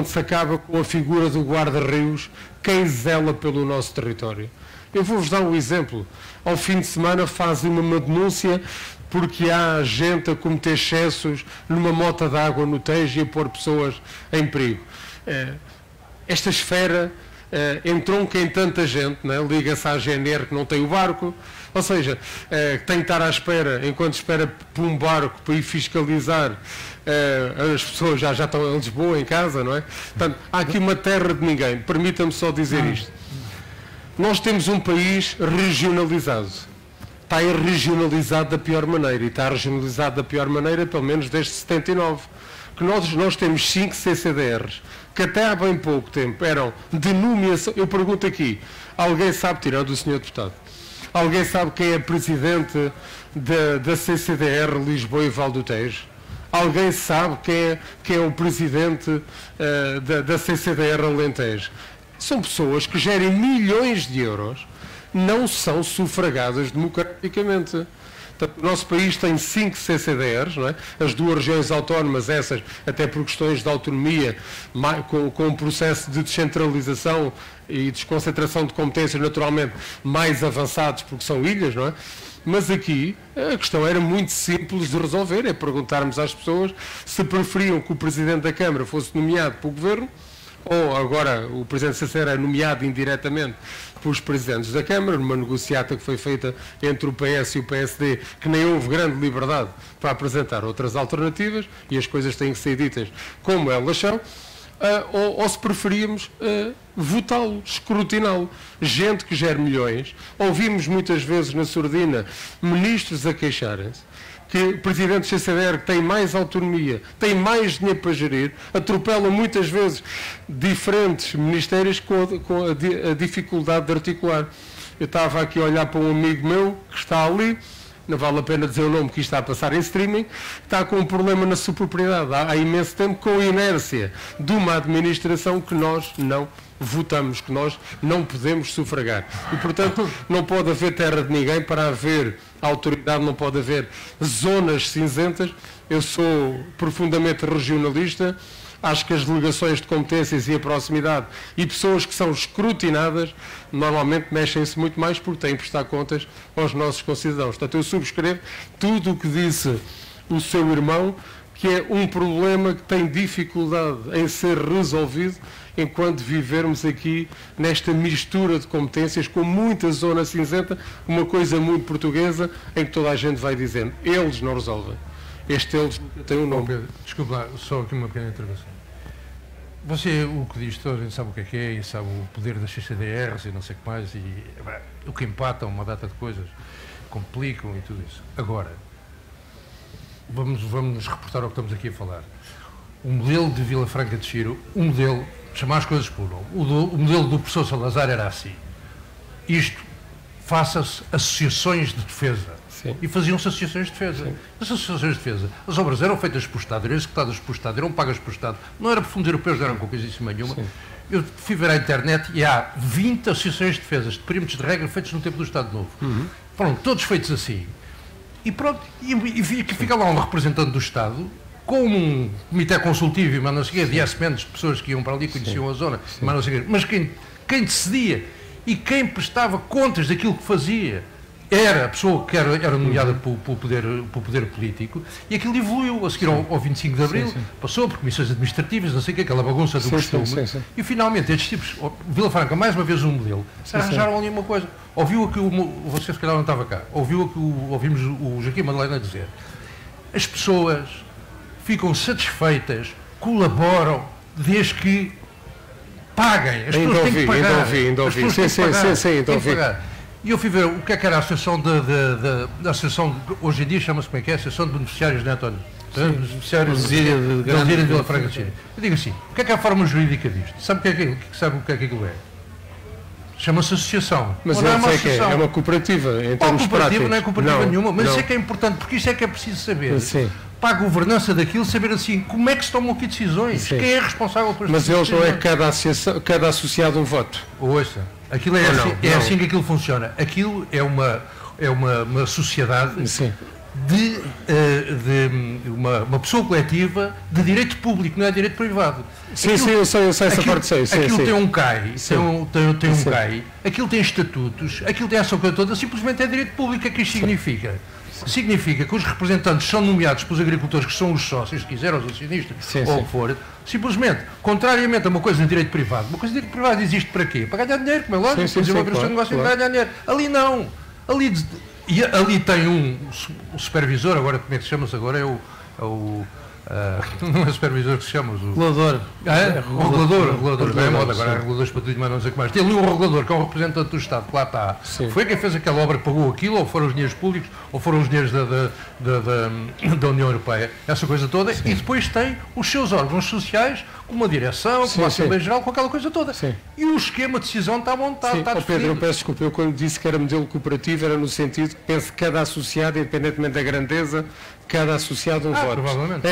se acaba com a figura do guarda-rios, quem zela pelo nosso território. Eu vou-vos dar um exemplo. Ao fim de semana fazem uma denúncia porque há gente a cometer excessos numa mota de água no Tejo e a pôr pessoas em perigo. Esta esfera entronca em tanta gente, né? Liga-se à GNR que não tem o barco, ou seja, tem que estar à espera, enquanto espera por um barco para ir fiscalizar, as pessoas já estão em Lisboa, em casa, não é? Portanto, há aqui uma terra de ninguém. Permita-me só dizer isto. Nós temos um país regionalizado. Está regionalizado da pior maneira, e está regionalizado da pior maneira pelo menos desde 79. Que nós temos 5 CCDRs, que até há bem pouco tempo eram de nomeação. Eu pergunto aqui, alguém sabe, tirando o senhor deputado, alguém sabe quem é presidente da CCDR Lisboa e Val do Tejo? Alguém sabe quem é o presidente da CCDR Alentejo? São pessoas que gerem milhões de euros, não são sufragadas democraticamente. Portanto, o nosso país tem 5 CCDRs, não é? As 2 regiões autónomas, essas até por questões de autonomia, com um processo de descentralização e desconcentração de competências naturalmente mais avançados, porque são ilhas, não é? Mas aqui a questão era muito simples de resolver, é perguntarmos às pessoas se preferiam que o Presidente da Câmara fosse nomeado pelo Governo, ou agora o Presidente da CCDR é nomeado indiretamente pelos Presidentes da Câmara, numa negociata que foi feita entre o PS e o PSD, que nem houve grande liberdade para apresentar outras alternativas, e as coisas têm que ser ditas como elas são, ou se preferíamos votá-lo, escrutiná-lo. Gente que gera milhões. Ouvimos muitas vezes na surdina ministros a queixarem-se que o Presidente do CCDR tem mais autonomia, tem mais dinheiro para gerir, atropela muitas vezes diferentes ministérios com a dificuldade de articular. Eu estava aqui a olhar para um amigo meu que está ali, não vale a pena dizer o nome, que isto está a passar em streaming, está com um problema na sua propriedade há imenso tempo, com a inércia de uma administração que nós não votamos, que nós não podemos sufragar. E, portanto, não pode haver terra de ninguém. Para haver autoridade não pode haver zonas cinzentas. Eu sou profundamente regionalista. Acho que as delegações de competências e a proximidade e pessoas que são escrutinadas normalmente mexem-se muito mais porque têm que prestar contas aos nossos concidadãos. Portanto, eu subscrevo tudo o que disse o seu irmão, que é um problema que tem dificuldade em ser resolvido enquanto vivermos aqui nesta mistura de competências com muita zona cinzenta, uma coisa muito portuguesa em que toda a gente vai dizendo, eles não resolvem. Este eles tem um nome. Pedro, desculpa lá, só aqui uma pequena intervenção. Você, o que diz, toda a gente sabe o que é e sabe o poder das CCDRs e não sei o que mais, e o que empatam uma data de coisas, complicam e tudo isso. Agora, vamos nos reportar ao que estamos aqui a falar. O modelo de Vila Franca de Xira, o modelo, chamar as coisas por nome, o modelo do professor Salazar era assim. Isto faça associações de defesa. Sim. E faziam-se associações de defesa. Sim. As associações de defesa, as obras eram feitas por Estado, eram executadas por Estado, eram pagas por Estado, não era por fundos europeus, não eram com coisíssima nenhuma. Sim. Eu fui ver à internet e há 20 associações de defesas de perímetros de regra feitos no tempo do Estado Novo. Foram todos feitos assim. E pronto, e fica lá um representante do Estado, com um comitê consultivo, mas não sei o quê, de yes-men, pessoas que iam para ali, conheciam a zona, mas não sei o quê. Mas quem decidia e quem prestava contas daquilo que fazia era a pessoa que era nomeada pelo poder político, e aquilo evoluiu a seguir ao 25 de Abril, passou por comissões administrativas, não sei o que, aquela bagunça do costume, e finalmente estes tipos, Vila Franca, mais uma vez um modelo, arranjaram ali uma coisa. Ouviu aqui, você se calhar não estava cá, ouvimos o Joaquim Madalena dizer, as pessoas ficam satisfeitas, colaboram, desde que paguem, as pessoas têm que pagar. Ainda ouvi. Sim. E eu fui ver o que era a associação da associação, hoje em dia chama-se como é que é? Associação de Beneficiários, não é, António? Beneficiários de Vila Franca de Xira. Eu digo assim, o que é a forma jurídica disto? Sabe o que é aquilo é? Chama-se associação. Mas não é uma associação. É uma cooperativa, em termos práticos. Não é cooperativa nenhuma, mas isso é que é importante, porque isso é que é preciso saber. Sim. Para a governança daquilo, saber assim, como é que se tomam aqui decisões? Sim. Quem é responsável por Mas eles não é cada associado um voto. Ouça, aquilo é assim, não. Assim que aquilo funciona. Aquilo é uma sociedade de uma pessoa coletiva de direito público, não é direito privado. Sim, eu sei essa parte. Aquilo tem um CAI, tem um CAI, aquilo tem estatutos, aquilo tem ação toda, simplesmente é direito público. O que isto significa? Significa que os representantes são nomeados pelos agricultores, que são os sócios, se quiser, os acionistas, ou o que for, simplesmente, contrariamente a uma coisa de direito privado. Uma coisa de direito privado existe para quê? Para ganhar dinheiro, como é lógico, fazer uma operação de negócio e ganhar dinheiro. Ali não. Ali tem um supervisor, agora como é que se chama-se agora? Não é o supervisor que se chama, o regulador. O regulador. É moda agora, há reguladores para tudo, mas não sei o que mais. Tem ali um regulador, que é um representante do Estado, que lá está. Sim. Foi quem fez aquela obra que pagou aquilo, ou foram os dinheiros públicos, ou foram os dinheiros da União Europeia, essa coisa toda. Sim. E depois tem os seus órgãos sociais, com uma direção, com uma Assembleia Geral, com aquela coisa toda. Sim. E o esquema de decisão está montado, está definido. Pedro, eu peço desculpa, eu quando disse que era modelo cooperativo, era no sentido que penso que cada associado, independentemente da grandeza, cada associado um voto. Provavelmente.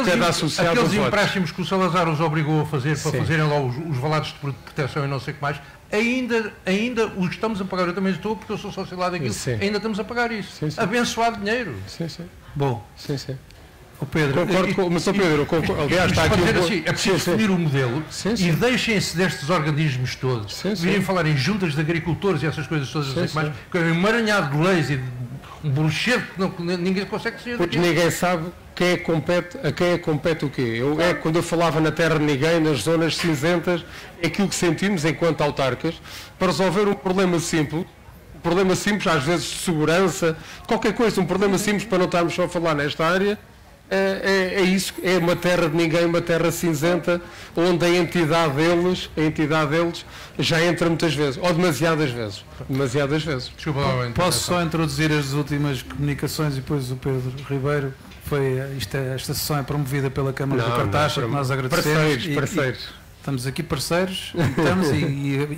Cada associado aqueles empréstimos que o Salazar os obrigou a fazer para fazerem lá os valados de proteção e não sei o que mais, ainda os estamos a pagar. Eu também estou, porque eu sou sócio lá daquilo, ainda estamos a pagar isso. Abençoado dinheiro. Bom. O Pedro, concordo com o Pedro. Aliás, está aqui assim, é preciso definir o modelo e deixem-se destes organismos todos virem falar em juntas de agricultores e essas coisas todas, mais, que é um emaranhado de leis e de um bruxedo que ninguém consegue sair daqui. Porque ninguém sabe a quem compete o quê. Quando eu falava na terra de ninguém, nas zonas cinzentas, é aquilo que sentimos enquanto autarcas, para resolver um problema simples, às vezes de segurança, qualquer coisa, um problema simples para não estarmos só a falar nesta área. É isso, é uma terra de ninguém, uma terra cinzenta, onde a entidade deles já entra muitas vezes, ou demasiadas vezes. Posso só introduzir as últimas comunicações e depois o Pedro Ribeiro. Esta sessão é promovida pela Câmara do Cartaxa, que nós agradecemos. Parceiros. Estamos aqui parceiros,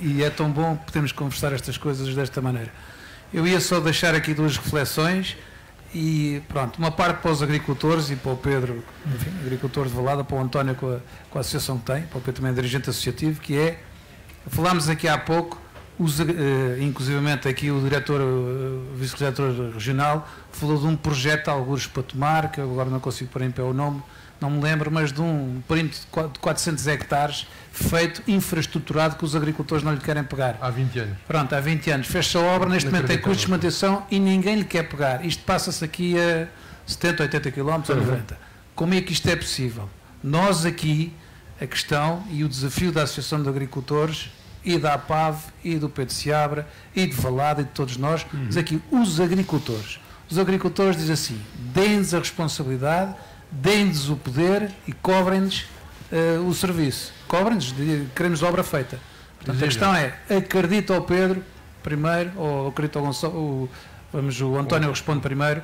e é tão bom podermos conversar estas coisas desta maneira. Eu ia só deixar aqui duas reflexões. E pronto, uma parte para os agricultores e para o Pedro, enfim, agricultor de Valada, para o António com a associação que tem, para o Pedro também é dirigente associativo, que é, falámos aqui há pouco, inclusivamente aqui o vice-diretor regional falou de um projeto, alguns para tomar, que eu agora não consigo pôr em pé o nome, não me lembro, mas de um perímetro de 400 hectares feito, infraestruturado, que os agricultores não lhe querem pegar. Há 20 anos. Pronto, há 20 anos. Fecha a obra, neste momento tem custos de manutenção e ninguém lhe quer pegar. Isto passa-se aqui a 70, 80 km ou 90. Como é que isto é possível? Nós aqui, a questão e o desafio da Associação de Agricultores e da APAV e do Pedro Seabra e de Valada e de todos nós, diz aqui, os agricultores dizem assim, deem-nos a responsabilidade, deem-nos o poder e cobrem-nos o serviço. Cobrem-nos, queremos obra feita. Portanto, a questão é, acredita ao Pedro primeiro, ou acredita ao Gonçalo, o António responde primeiro,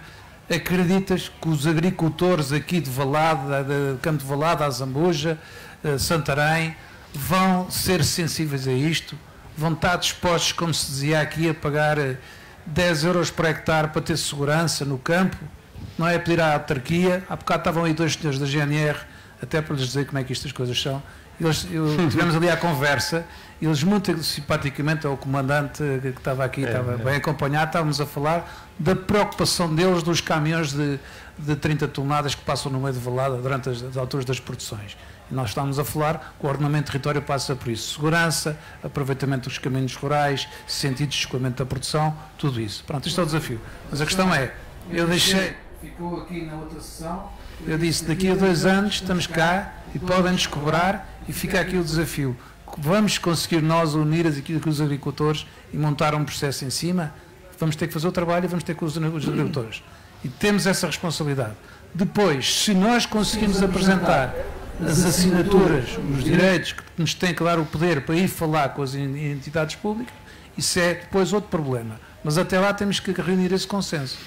acreditas que os agricultores aqui de Valada, de Campo de Valada, a Zambuja, Santarém, vão ser sensíveis a isto, vão estar dispostos, como se dizia aqui, a pagar 10 euros por hectare para ter segurança no campo? Não é pedir à autarquia. Há bocado estavam aí 2 senhores da GNR, até para lhes dizer como é que estas coisas são. Tivemos ali a conversa, e eles muito simpaticamente, o comandante que estava aqui, estava bem acompanhado, estávamos a falar da preocupação deles dos caminhões de 30 toneladas que passam no meio de Valada durante as alturas das produções. E nós estamos a falar que o ordenamento de território passa por isso. Segurança, aproveitamento dos caminhos rurais, sentido de escoamento da produção, tudo isso. Pronto, isto é o desafio. Mas a questão é, eu deixei, ficou aqui na outra sessão, eu disse, daqui a 2 anos estamos cá e podem-nos cobrar, e fica aqui o desafio. Vamos conseguir nós unir os agricultores e montar um processo em cima? Vamos ter que fazer o trabalho e vamos ter que os agricultores. E temos essa responsabilidade. Depois, se nós conseguimos apresentar as assinaturas, os direitos que nos têm que dar o poder para ir falar com as entidades públicas, isso é depois outro problema. Mas até lá temos que reunir esse consenso.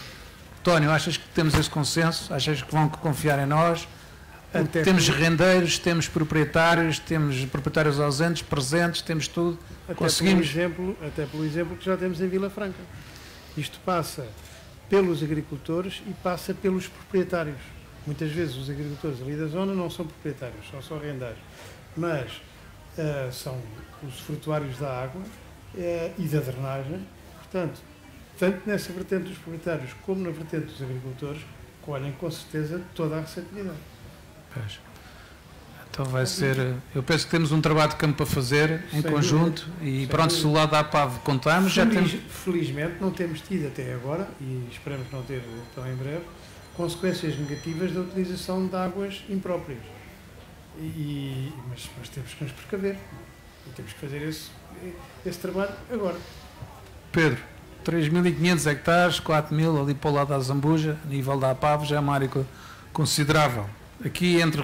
António, achas que temos esse consenso? Achas que vão confiar em nós? Temos rendeiros, temos proprietários ausentes, presentes, temos tudo. Conseguimos. Até pelo exemplo que já temos em Vila Franca. Isto passa pelos agricultores e passa pelos proprietários. Muitas vezes os agricultores ali da zona não são proprietários, são só rendeiros. Mas são os frutuários da água e da drenagem. Portanto, tanto nessa vertente dos proprietários como na vertente dos agricultores, colhem com certeza toda a receptividade. Então vai ser, eu penso que temos um trabalho de campo para fazer em conjunto e pronto, se o lado da APAV contamos, já temos... Felizmente não temos tido até agora, e esperamos não ter tão em breve, consequências negativas da utilização de águas impróprias. Mas temos que nos precaver e temos que fazer esse trabalho agora. Pedro, 3.500 hectares, 4.000 ali para o lado da Zambuja, a nível da APAV, já é uma área considerável. Aqui entre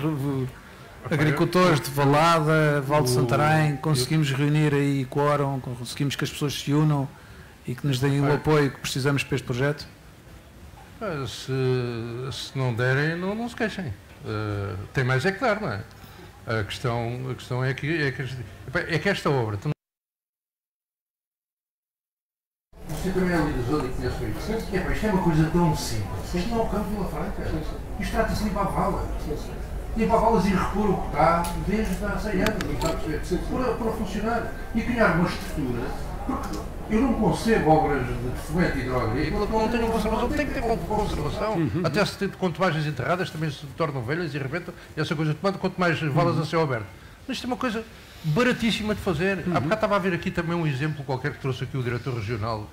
agricultores de Valada, Val de Santarém, conseguimos reunir aí quórum, conseguimos que as pessoas se unam e que nos deem o apoio que precisamos para este projeto? Se não derem, não se queixem. Tem mais é que dar, não é? A questão é que esta obra... Você também é ali da zona e conhece isso. Isto é uma coisa tão simples. Isto não é o campo de Vila Franca. Isto trata-se de limpar valas. Limpar valas e repor o que está desde há 100 anos, está a perceber? Para funcionar. E criar uma estrutura. Porque eu não concebo obras de fomento hidroagrícola que não tenham conservação. Tem que ter conservação. Até se quanto mais enterradas também se tornam velhas e arrebentam. E essa coisa tomada, quanto mais valas a céu aberto. Mas isto é uma coisa baratíssima de fazer. Há bocado estava a ver aqui também um exemplo qualquer que trouxe aqui o diretor regional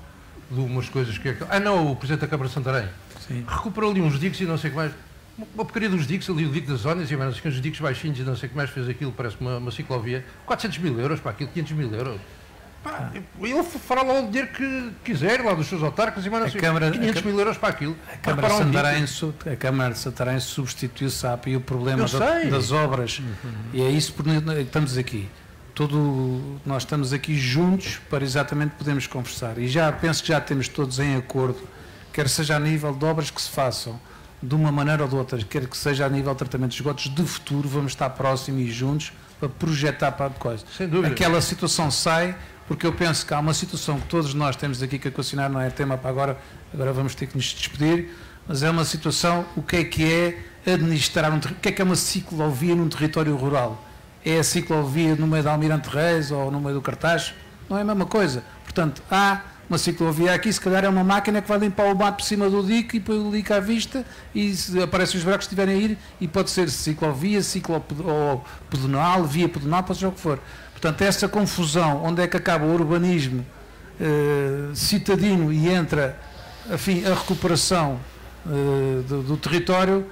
de umas coisas que é... o Presidente da Câmara de Santarém. Sim. Recuperou ali uns diques e não sei o que mais. Uma porcaria dos diques, ali o dique das zonas e menos que os diques baixinhos e não sei o que mais fez aquilo, parece uma ciclovia. 400 mil euros para aquilo, 500 mil euros. Pá, ele fará lá o dinheiro que quiser, lá dos seus autarcas e mais 500 mil euros para aquilo. A Câmara de Santarém substituiu o SAP e o problema das obras. E é isso porque estamos aqui. Nós estamos aqui juntos para exatamente podermos conversar. E já penso que já temos todos em acordo, quer seja a nível de obras que se façam de uma maneira ou de outra, quer que seja a nível de tratamento de esgotos, de futuro vamos estar próximos e juntos para projetar para a coisa. Sem dúvida. Aquela situação sai, porque eu penso que há uma situação que todos nós temos aqui que equacionar, não é tema para agora vamos ter que nos despedir, mas é uma situação, o que é administrar, o que é uma ciclovia num território rural? É a ciclovia no meio da Almirante Reis ou no meio do Cartaz? Não é a mesma coisa. Portanto, há uma ciclovia aqui, se calhar é uma máquina que vai limpar o mato por cima do dique e põe o dique à vista e aparecem os buracos que estiverem a ir e pode ser ciclovia, pedonal, via pedonal, pode ser o que for. Portanto, essa confusão, onde é que acaba o urbanismo citadino e entra, enfim, a recuperação do território,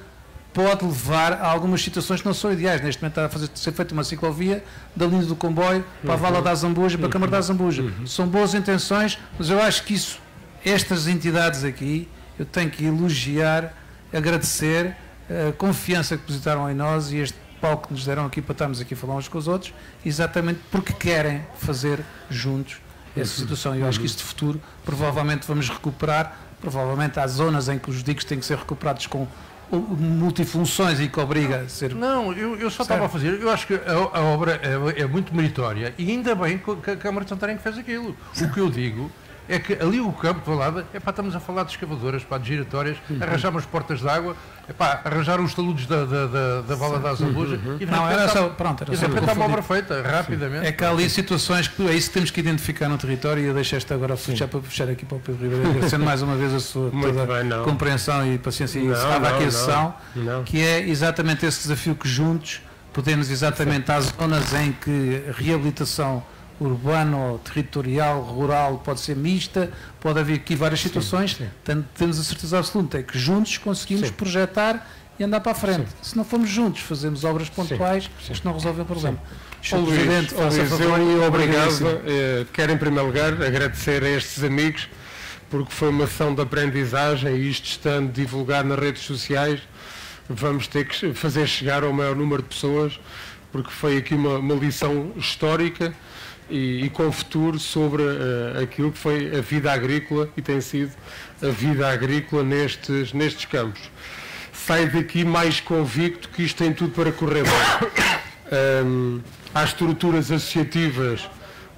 pode levar a algumas situações que não são ideais. Neste momento está a ser feita uma ciclovia da linha do comboio para a Vala da Zambuja, para a Câmara da Zambuja. São boas intenções, mas eu acho que estas entidades aqui, eu tenho que elogiar, agradecer a confiança que depositaram em nós e este palco que nos deram aqui para estarmos aqui a falar uns com os outros, exatamente porque querem fazer juntos essa situação. Eu acho que isso de futuro provavelmente vamos recuperar, provavelmente há zonas em que os diques têm que ser recuperados com multifunções e que obriga a ser... Não, eu só estava a fazer, eu acho que a obra é muito meritória e ainda bem que a Câmara de Santarém fez aquilo. O que eu digo é que ali o campo de Valada, estamos a falar de escavadoras, de giratórias, arranjar umas portas de água, arranjar os taludes da Vala da Azambuja e não, era só, pronto, era só está uma obra feita, rapidamente. É que há ali situações que é isso que temos que identificar no território e eu deixo esta agora fechar para fechar aqui para o Pedro Ribeiro, agradecendo mais uma vez a sua compreensão e paciência e encerrava aqui a sessão, que é exatamente esse desafio que juntos podemos exatamente às zonas em que a reabilitação urbano, territorial, rural, pode ser mista, pode haver aqui várias situações, portanto, temos a certeza absoluta é que juntos conseguimos projetar e andar para a frente. Se não formos juntos, fazemos obras pontuais, isto não resolve o problema. Sr. Presidente, faça favor. Obrigado. Quero, em primeiro lugar, agradecer a estes amigos, porque foi uma ação de aprendizagem e isto estando divulgado nas redes sociais, vamos ter que fazer chegar ao maior número de pessoas, porque foi aqui uma lição histórica e com futuro sobre aquilo que foi a vida agrícola e tem sido a vida agrícola nestes campos. Saio daqui mais convicto que isto tem tudo para correr bem. Há estruturas associativas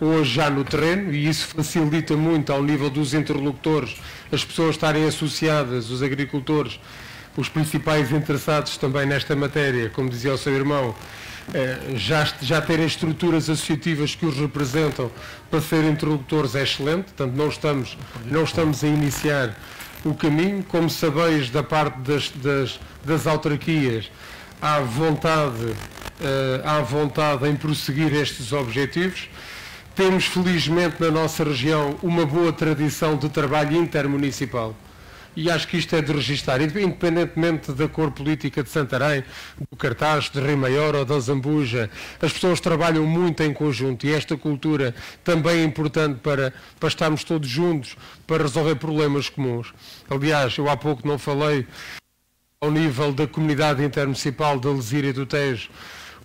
hoje já no terreno e isso facilita muito ao nível dos interlocutores, as pessoas estarem associadas, os agricultores, os principais interessados também nesta matéria, como dizia o seu irmão, já terem estruturas associativas que os representam para serem interlocutores é excelente, portanto não estamos a iniciar o caminho, como sabeis da parte das autarquias, há vontade em prosseguir estes objetivos. Temos felizmente na nossa região uma boa tradição de trabalho intermunicipal. E acho que isto é de registar, independentemente da cor política de Santarém, do Cartaz, de Rio Maior ou da Zambuja, as pessoas trabalham muito em conjunto e esta cultura também é importante para estarmos todos juntos, para resolver problemas comuns. Aliás, eu há pouco não falei ao nível da comunidade intermunicipal da Lesíria e do Tejo.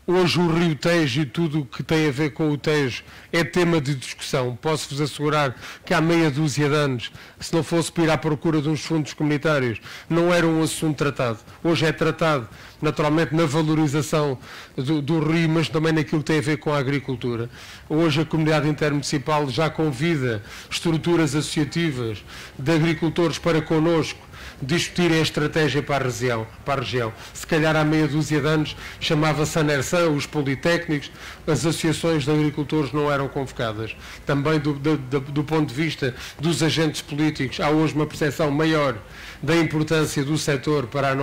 Hoje o Rio Tejo e tudo o que tem a ver com o Tejo é tema de discussão. Posso-vos assegurar que há meia dúzia de anos, se não fosse para ir à procura de uns fundos comunitários, não era um assunto tratado. Hoje é tratado, naturalmente, na valorização do rio, mas também naquilo que tem a ver com a agricultura. Hoje a comunidade intermunicipal já convida estruturas associativas de agricultores para connosco discutirem a estratégia para a região. Se calhar há meia dúzia de anos chamava-se a NERSAN, os politécnicos, as associações de agricultores não eram convocadas. Também do ponto de vista dos agentes políticos, há hoje uma percepção maior da importância do setor para a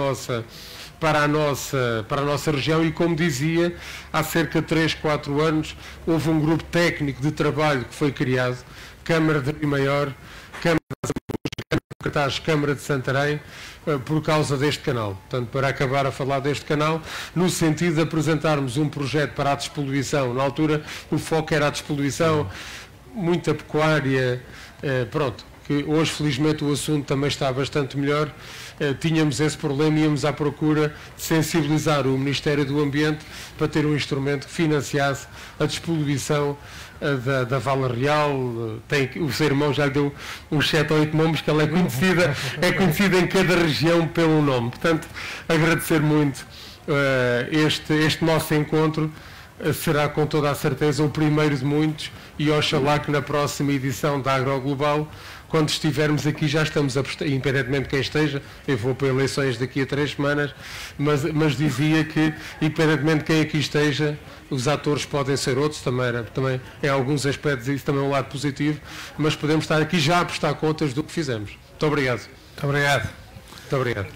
nossa região e, como dizia, há cerca de 3, 4 anos houve um grupo técnico de trabalho que foi criado, Câmara de Rio Maior, Câmara de Cartaz, Câmara de Santarém, por causa deste canal. Portanto, para acabar a falar deste canal, no sentido de apresentarmos um projeto para a despoluição. Na altura, o foco era a despoluição, muita pecuária, pronto, que hoje, felizmente, o assunto também está bastante melhor. Tínhamos esse problema e íamos à procura de sensibilizar o Ministério do Ambiente para ter um instrumento que financiasse a despoluição da Vala Real. O seu irmão já lhe deu uns 7 ou 8 nomes, que ela é conhecida em cada região pelo nome. Portanto, agradecer muito este nosso encontro. Será com toda a certeza o primeiro de muitos e oxalá que na próxima edição da AgroGlobal, quando estivermos aqui, já estamos independentemente de quem esteja, eu vou para eleições daqui a 3 semanas, mas dizia que, independentemente de quem aqui esteja, os atores podem ser outros, também em alguns aspectos isso também é um lado positivo, mas podemos estar aqui já a prestar contas do que fizemos. Muito obrigado. Muito obrigado. Muito obrigado.